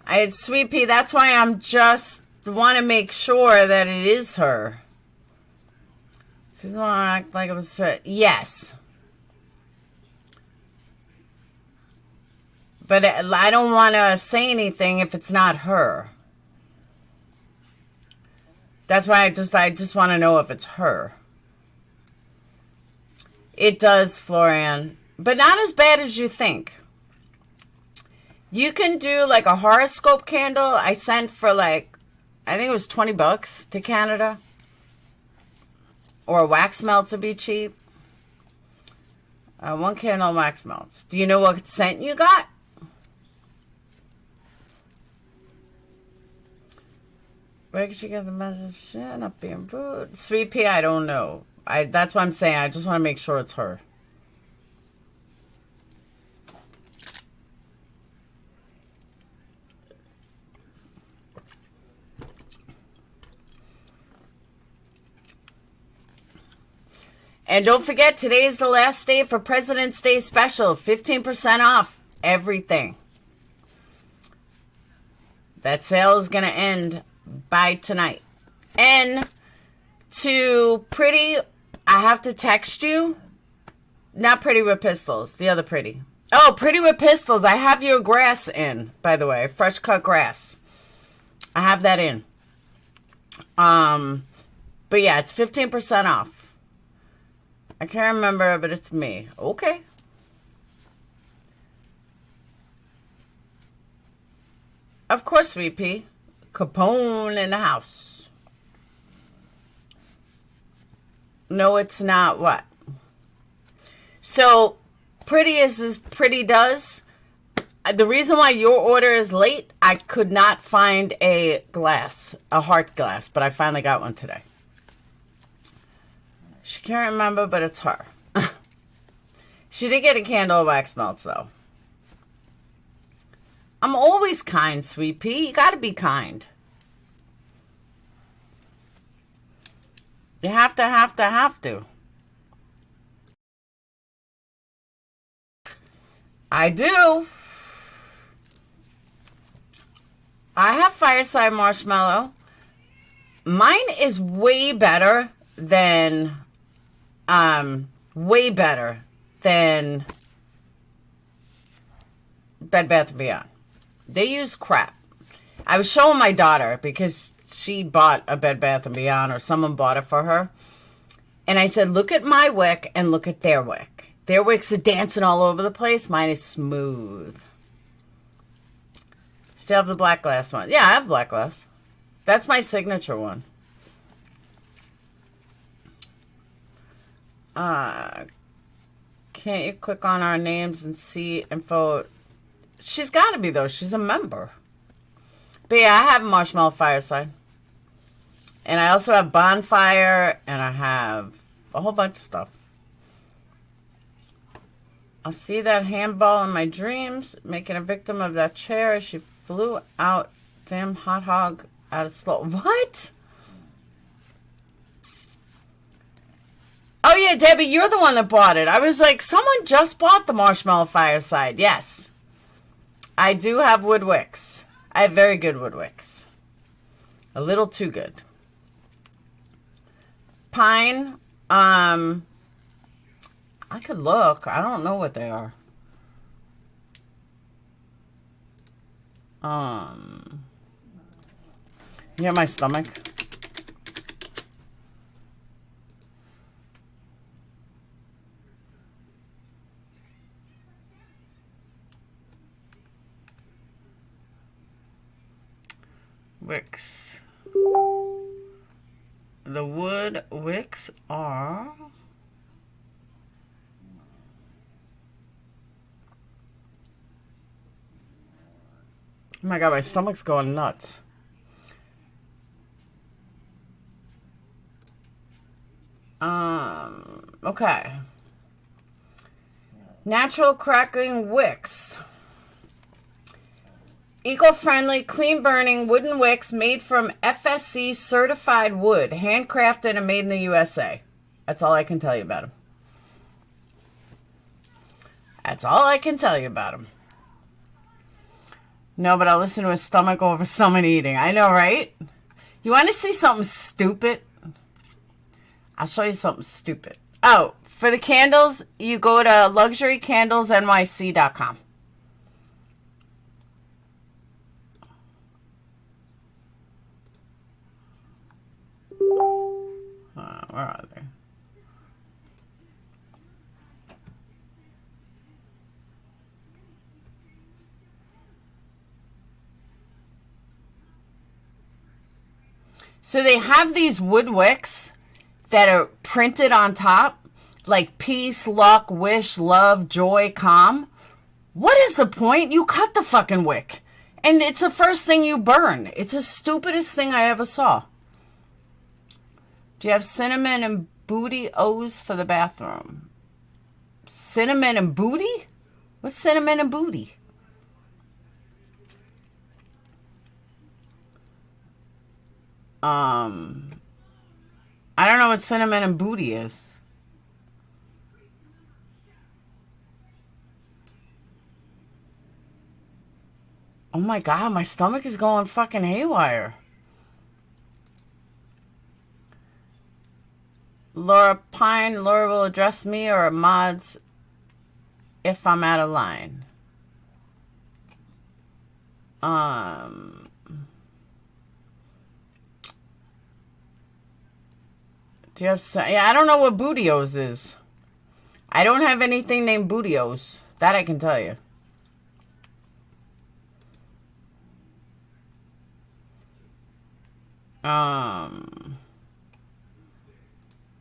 had Sweet Pea. That's why I'm just want to make sure that it is her. Susan want to act like it was her. Yes. But I don't want to say anything if it's not her. That's why I just want to know if it's her. It does, Florian. But not as bad as you think. You can do like a horoscope candle. I sent for like, I think it was $20 to Canada. Or wax melts would be cheap. One candle wax melts. Do you know what scent you got? Where could you get the message? Yeah, not being rude. Sweet Pea, I don't know. That's what I'm saying. I just want to make sure it's her. And don't forget, today is the last day for President's Day special. 15% off everything. That sale is going to end by tonight. And to Pretty, I have to text you. Not Pretty with Pistols, the other Pretty. Oh, Pretty with Pistols. I have your grass in, by the way. Fresh cut grass. I have that in. But yeah, it's 15% off. I can't remember, but it's me. Okay. Of course, Sweet Pea. Capone in the house. No, it's not what? So, Pretty as Pretty does. The reason why your order is late, I could not find a glass, a heart glass, but I finally got one today. She can't remember, but it's her. She did get a candle of wax melts, though. I'm always kind, Sweet Pea. You gotta be kind. You have to. I do. I have fireside marshmallow. Mine is way better than Bed Bath & Beyond. They use crap. I was showing my daughter because she bought a Bed Bath & Beyond, or someone bought it for her. And I said, look at my wick and look at their wick. Their wicks are dancing all over the place. Mine is smooth. Still have the black glass one. Yeah, I have black glass. That's my signature one. Can't you click on our names and see info? She's got to be, though. She's a member. But yeah, I have Marshmallow Fireside. And I also have Bonfire, and I have a whole bunch of stuff. I'll see that handball in my dreams, making a victim of that chair as she flew out. Damn hot hog out of slow. What? Oh, yeah, Debbie, you're the one that bought it. I was like, someone just bought the Marshmallow Fireside. Yes. I do have wood wicks. I have very good wood wicks. A little too good. Pine. I could look. I don't know what they are. Yeah, my stomach. Wicks. The wood wicks are... Oh my god, my stomach's going nuts. Okay. Natural crackling wicks. Eco-friendly, clean-burning wooden wicks made from FSC certified wood, handcrafted and made in the USA. That's all I can tell you about them. That's all I can tell you about them. No, but I'll listen to his stomach over someone eating. I know, right? You want to see something stupid? I'll show you something stupid. Oh, for the candles, you go to luxurycandlesnyc.com. Where are they? So they have these wood wicks that are printed on top, like peace, luck, wish, love, joy, calm. What is the point? You cut the fucking wick, and it's the first thing you burn. It's the stupidest thing I ever saw. Do you have cinnamon and booty O's for the bathroom? Cinnamon and booty? What's cinnamon and booty? I don't know what cinnamon and booty is. Oh my god, my stomach is going fucking haywire. Laura Pine, Laura will address me or mods if I'm out of line. Do you have... Yeah, I don't know what Bootios is. I don't have anything named Bootios. That I can tell you.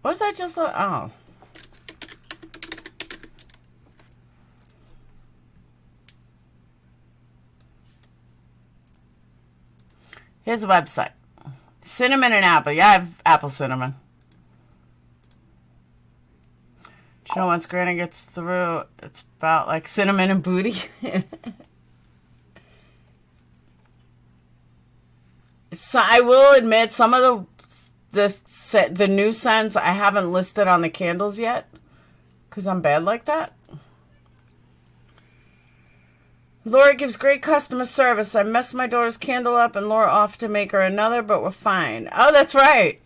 What's that just like? Oh. Here's a website. Cinnamon and apple. Yeah, I have apple cinnamon. Do you know once Granny gets through, it's about like cinnamon and booty. So I will admit some of the new scents I haven't listed on the candles yet because I'm bad like that. Laura gives great customer service. I messed my daughter's candle up and Laura offered to make her another, but we're fine. Oh, that's right.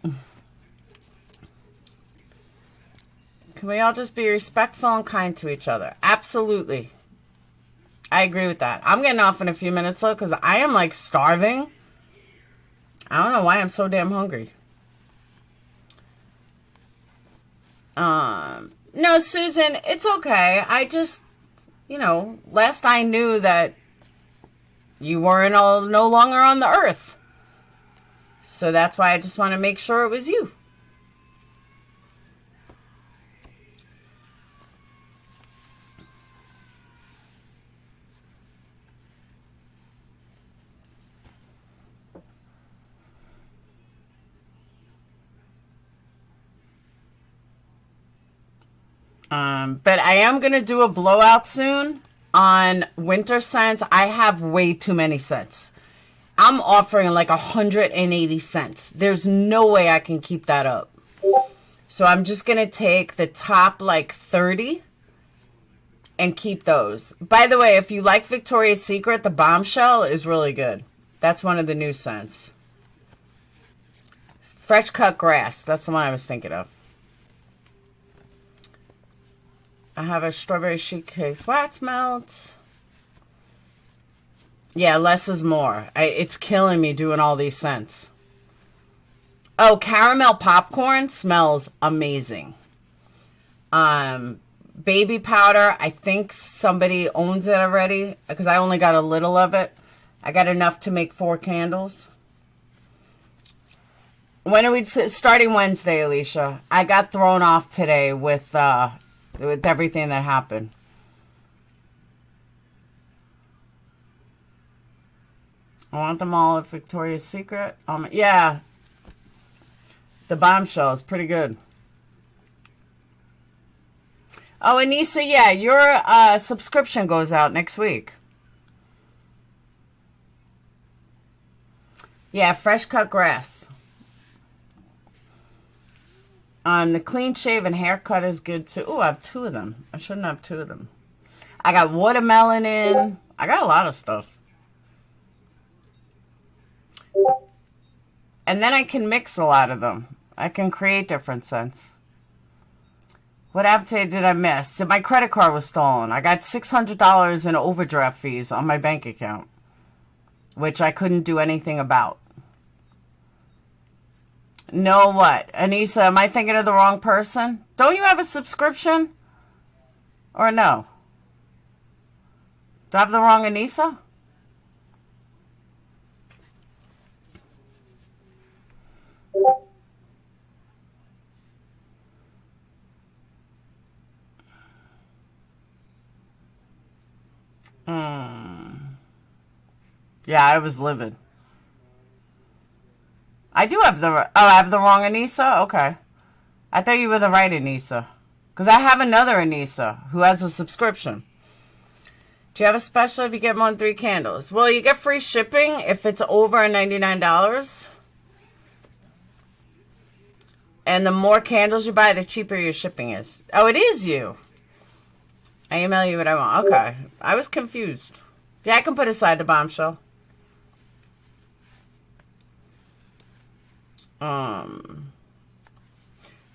Can we all just be respectful and kind to each other? Absolutely. I agree with that. I'm getting off in a few minutes, though, because I am, like, starving. I don't know why I'm so damn hungry. No, Susan, it's okay. I just, you know, last I knew that you weren't no longer on the earth. So that's why I just want to make sure it was you. But I am going to do a blowout soon on winter scents. I have way too many scents. I'm offering like 180 cents. There's no way I can keep that up. So I'm just going to take the top like 30 and keep those. By the way, if you like Victoria's Secret, the Bombshell is really good. That's one of the new scents. Fresh cut grass. That's the one I was thinking of. I have a strawberry sheet cake wax melt. Yeah, less is more. It's killing me doing all these scents. Oh, caramel popcorn smells amazing. Baby powder, I think somebody owns it already because I only got a little of it. I got enough to make 4 candles. When are we starting Wednesday, Alicia? I got thrown off today with everything that happened. I want them all at Victoria's Secret. Yeah. The Bombshell is pretty good. Oh, Anissa, yeah, your subscription goes out next week. Yeah, fresh cut grass. The clean shaven haircut is good too. Oh, I have 2 of them. I shouldn't have 2 of them. I got watermelon in. I got a lot of stuff. And then I can mix a lot of them. I can create different scents. What appetite did I miss? My credit card was stolen. I got $600 in overdraft fees on my bank account, which I couldn't do anything about. No, what? Anissa, am I thinking of the wrong person? Don't you have a subscription? Or no? Do I have the wrong Anissa? Yeah, I was livid. I do have the... Oh, I have the wrong Anissa? Okay. I thought you were the right Anissa. Because I have another Anissa who has a subscription. Do you have a special if you get more than 3 candles? Well, you get free shipping if it's over $99. And the more candles you buy, the cheaper your shipping is. Oh, it is you. I email you what I want. Okay. I was confused. Yeah, I can put aside the Bombshell.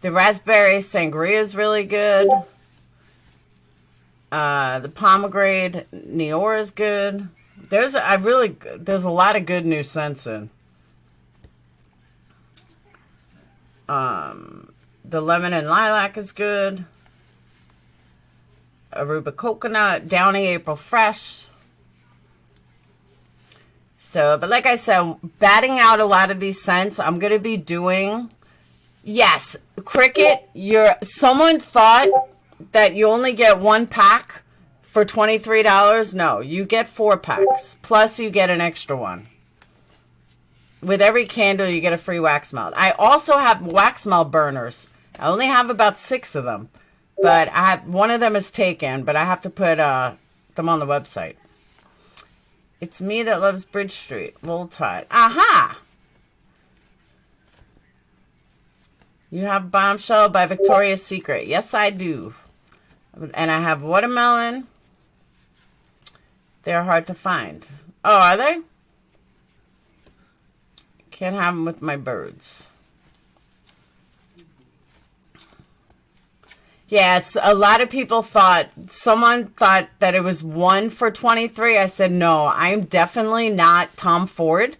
The raspberry sangria is really good. The pomegranate Nior is good. There's a lot of good new scents in. The lemon and lilac is good. Aruba coconut, Downy April fresh. So, but like I said, batting out a lot of these scents, I'm going to be doing, yes, Cricket, someone thought that you only get 1 pack for $23. No, you get 4 packs, plus you get an extra one. With every candle, you get a free wax melt. I also have wax melt burners. I only have about 6 of them, but one of them is taken, but I have to put them on the website. It's me that loves Bridge Street. Roll Tide. Aha! You have Bombshell by Victoria's Secret. Yes, I do. And I have watermelon, They're hard to find. Oh, are they? Can't have them with my birds. Yeah, it's a lot of people thought, someone thought that it was 1 for 23. I said, no, I'm definitely not Tom Ford.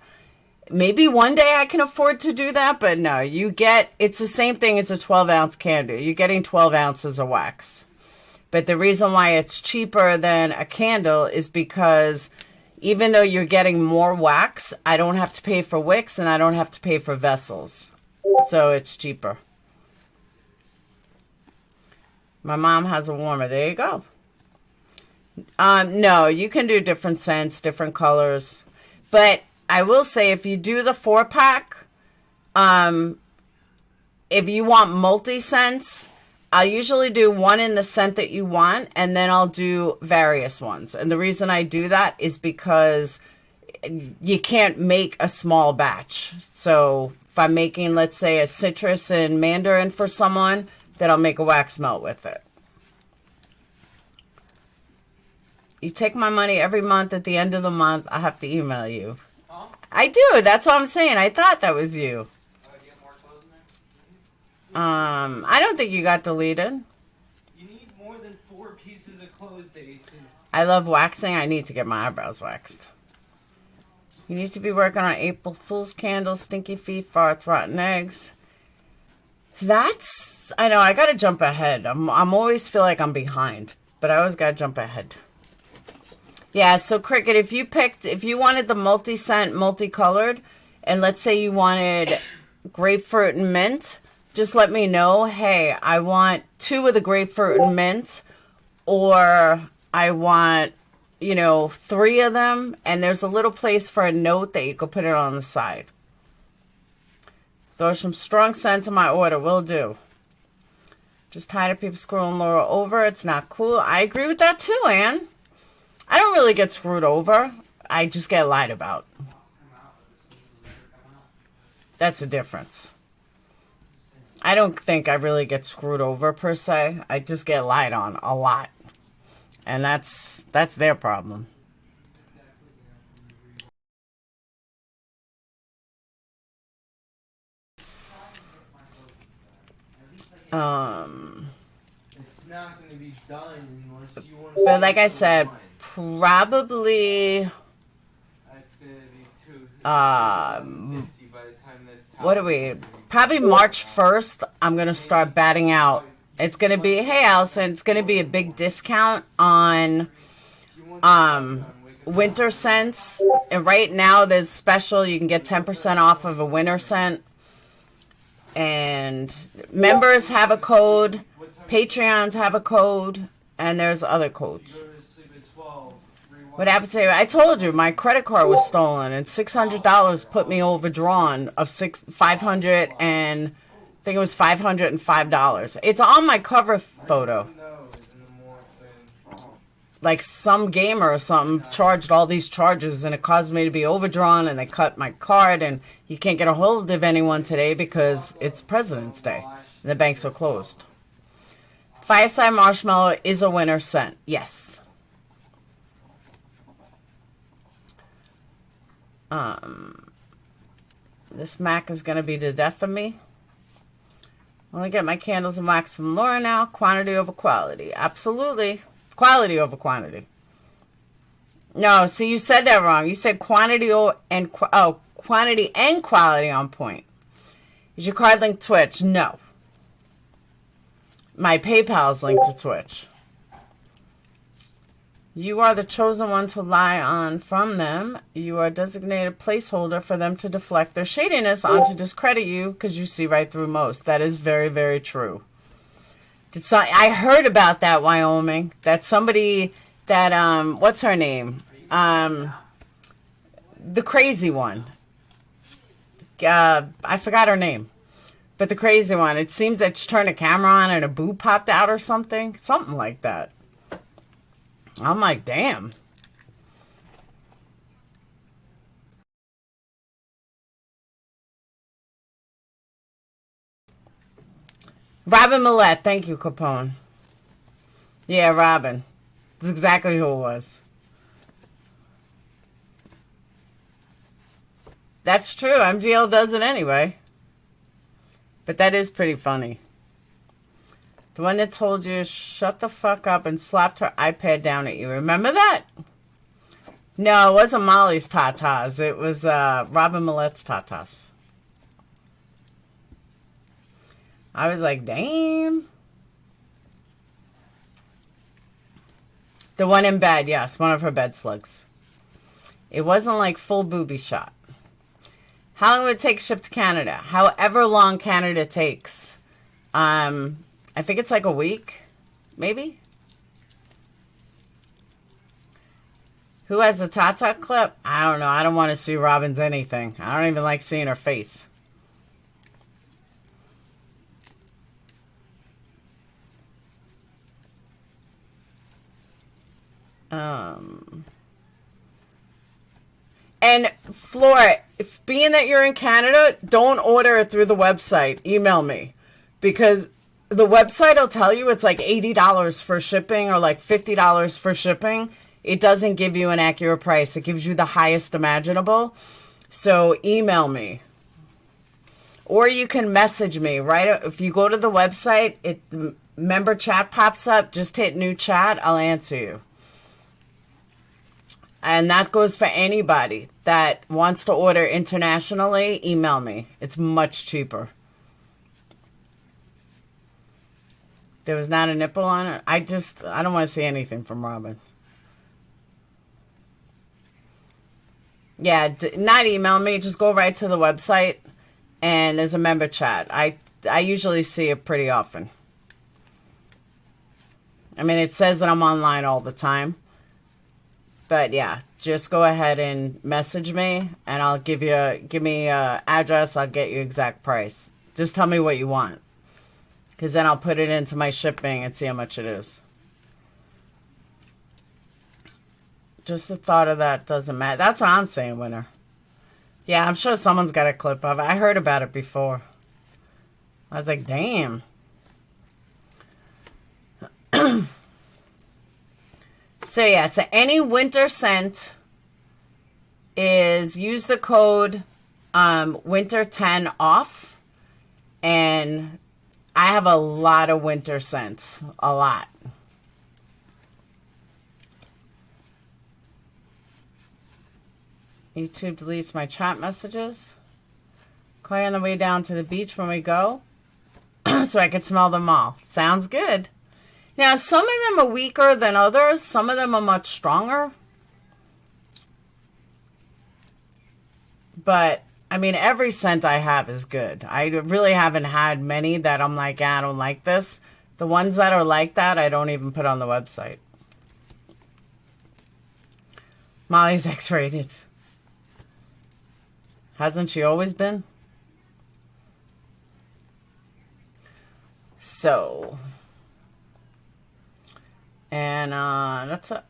Maybe one day I can afford to do that, but no, you get, it's the same thing as a 12-ounce candle. You're getting 12 ounces of wax. But the reason why it's cheaper than a candle is because even though you're getting more wax, I don't have to pay for wicks and I don't have to pay for vessels. So it's cheaper. My mom has a warmer. There you go. No, you can do different scents, different colors. But I will say if you do the 4-pack, if you want multi-scents, I usually do one in the scent that you want, and then I'll do various ones. And the reason I do that is because you can't make a small batch. So if I'm making, let's say, a citrus and mandarin for someone, then I'll make a wax melt with it. You take my money every month. At the end of the month, I have to email you. Huh? I do. That's what I'm saying. I thought that was you. I don't think you got deleted. You need more than 4 pieces of clothes dates. I love waxing. I need to get my eyebrows waxed. You need to be working on April Fool's candles, stinky feet, farts, rotten eggs. That's, I know, I got to jump ahead. I'm always feel like I'm behind, but I always got to jump ahead. Yeah, so Cricket, if you wanted the multi-scent, multicolored, and let's say you wanted grapefruit and mint, just let me know, hey, I want 2 of the grapefruit and mint, or I want, 3 of them, and there's a little place for a note that you could put it on the side. Throw some strong scents in my order, will do. Just tired of people screwing Laura over, it's not cool. I agree with that too, Ann. I don't really get screwed over. I just get lied about. That's the difference. I don't think I really get screwed over per se. I just get lied on a lot. And that's their problem. It's not going to be done unless you want to. But like I said, probably That's going to be 250 by the time that. What are we? Probably March 1st, I'm going to start batting out. It's going to be, hey, Allison, it's going to be a big discount on winter scents. And right now, there's special. You can get 10% off of a winter scent. And members have a code. Patreons have a code. And there's other codes. What happened to you? I told you my credit card was stolen, and $600 put me overdrawn of $500 and I think it was $505. It's on my cover photo. Like some gamer or something charged all these charges, and it caused me to be overdrawn, and they cut my card, and you can't get a hold of anyone today because it's President's Day and the banks are closed. Fireside Marshmallow is a winter scent, yes. This Mac is going to be the death of me. Only get my candles and wax from Laura now. Quantity over quality. Absolutely. Quality over quantity. No, see, you said that wrong. You said quantity and quantity and quality on point. Is your card linked to Twitch? No. My PayPal is linked to Twitch. You are the chosen one to lie on from them. You are a designated placeholder for them to deflect their shadiness on to discredit you because you see right through most. That is very, very true. I heard about that, Wyoming. That somebody that, what's her name? The crazy one. I forgot her name. But the crazy one. It seems that she turned a camera on and a boob popped out or something. Something like that. I'm like, damn. Robin Millette. Thank you, Capone. Yeah, Robin. That's exactly who it was. That's true. MGL does it anyway. But that is pretty funny. The one that told you, shut the fuck up and slapped her iPad down at you. Remember that? No, it wasn't Molly's tatas. It was Robin Millet's tatas. I was like, damn. The one in bed, yes. One of her bed slugs. It wasn't like full booby shot. How long would it take to ship to Canada? However long Canada takes. I think it's like a week, maybe. Who has a Tata clip? I don't know. I don't want to see Robin's anything. I don't even like seeing her face. And Flora, being that you're in Canada, don't order it through the website. Email me. Because the website will tell you it's like $80 for shipping or like $50 for shipping. It doesn't give you an accurate price. It gives you the highest imaginable. So email me. Or you can message me, right? If you go to the website, the member chat pops up. Just hit new chat. I'll answer you. And that goes for anybody that wants to order internationally. Email me. It's much cheaper. There was not a nipple on it. I don't want to see anything from Robin. Yeah, not email me. Just go right to the website, and there's a member chat. I usually see it pretty often. I mean, it says that I'm online all the time. But yeah, just go ahead and message me, and I'll give me a address. I'll get you exact price. Just tell me what you want, because then I'll put it into my shipping and see how much it is. Just the thought of that doesn't matter. That's what I'm saying, winner. Yeah, I'm sure someone's got a clip of it. I heard about it before. I was like, damn. So yeah, so any winter scent is use the code winter10 off, and I have a lot of winter scents, a lot. YouTube deletes my chat messages. Call you on the way down to the beach when we go, so I can smell them all. Sounds good. Now, some of them are weaker than others. Some of them are much stronger. But, I mean, every scent I have is good. I really haven't had many that I'm like, I don't like this. The ones that are like that, I don't even put on the website. Molly's X-rated. Hasn't she always been? So... And that's it.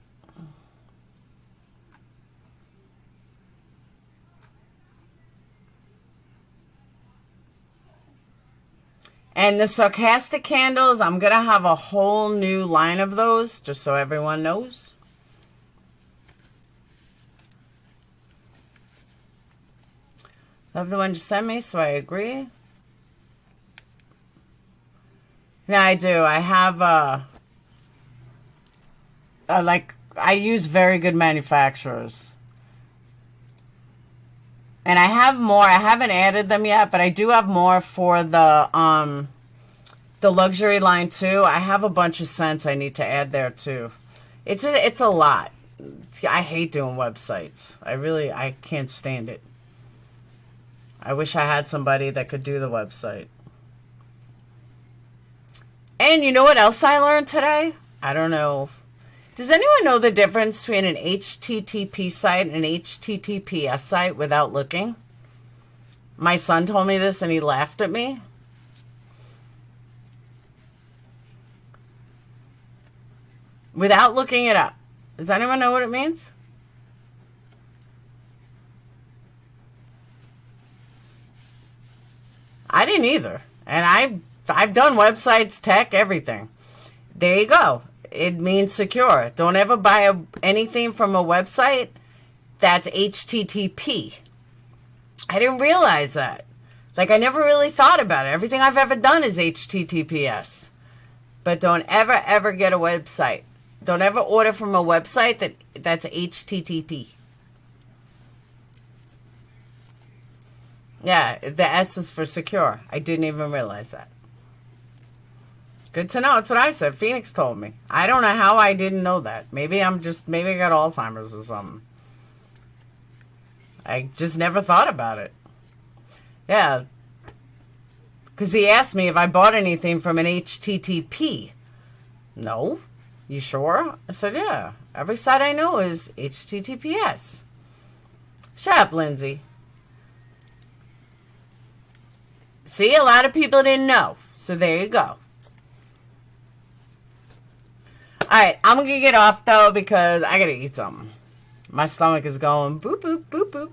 And the sarcastic candles, I'm going to have a whole new line of those, just so everyone knows. Love the one you sent me, so I agree. Yeah, I do. I have... I use very good manufacturers. And I have more. I haven't added them yet, but I do have more for the luxury line too. I have a bunch of scents I need to add there too. It's a lot. I hate doing websites. I can't stand it. I wish I had somebody that could do the website. And you know what else I learned today? I don't know. Does anyone know the difference between an HTTP site and an HTTPS site without looking? My son told me this and he laughed at me. Without looking it up. Does anyone know what it means? I didn't either. And I've done websites, tech, everything. There you go. It means secure. Don't ever buy anything from a website that's HTTP. I didn't realize that. Like, I never really thought about it. Everything I've ever done is HTTPS. But don't ever get a website. Don't ever order from a website that's HTTP. Yeah, the S is for secure. I didn't even realize that. Good to know. That's what I said. Phoenix told me. I don't know how I didn't know that. Maybe I got Alzheimer's or something. I just never thought about it. Yeah. Because he asked me if I bought anything from an HTTP. No. You sure? I said, yeah. Every site I know is HTTPS. Shut up, Lindsay. See, a lot of people didn't know. So there you go. Alright, I'm going to get off, though, because I got to eat something. My stomach is going boop, boop, boop, boop.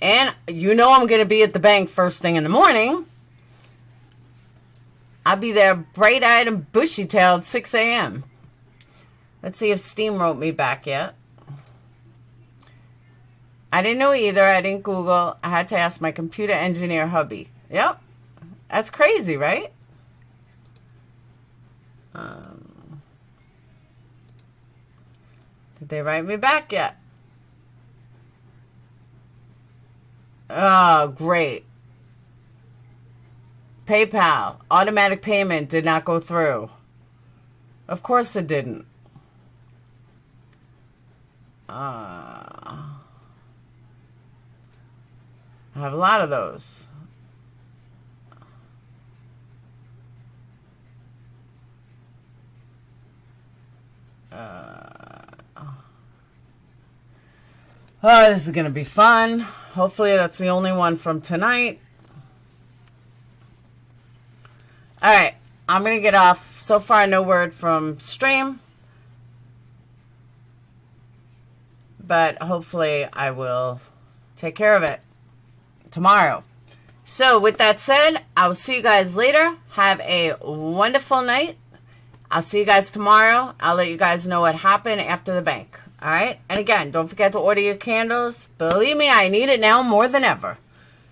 And you know I'm going to be at the bank first thing in the morning. I'll be there bright-eyed and bushy-tailed 6 a.m. Let's see if Steam wrote me back yet. I didn't know either. I didn't Google. I had to ask my computer engineer hubby. Yep. That's crazy, right? Did they write me back yet? Oh, great. PayPal. Automatic payment did not go through. Of course it didn't. I have a lot of those. Oh, this is going to be fun. Hopefully that's the only one from tonight. Alright, I'm going to get off. So far, no word from stream. But hopefully I will take care of it tomorrow. So with that said, I will see you guys later. Have a wonderful night. I'll see you guys tomorrow. I'll let you guys know what happened after the bank. All right? And again, don't forget to order your candles. Believe me, I need it now more than ever.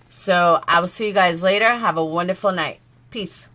So I will see you guys later. Have a wonderful night. Peace.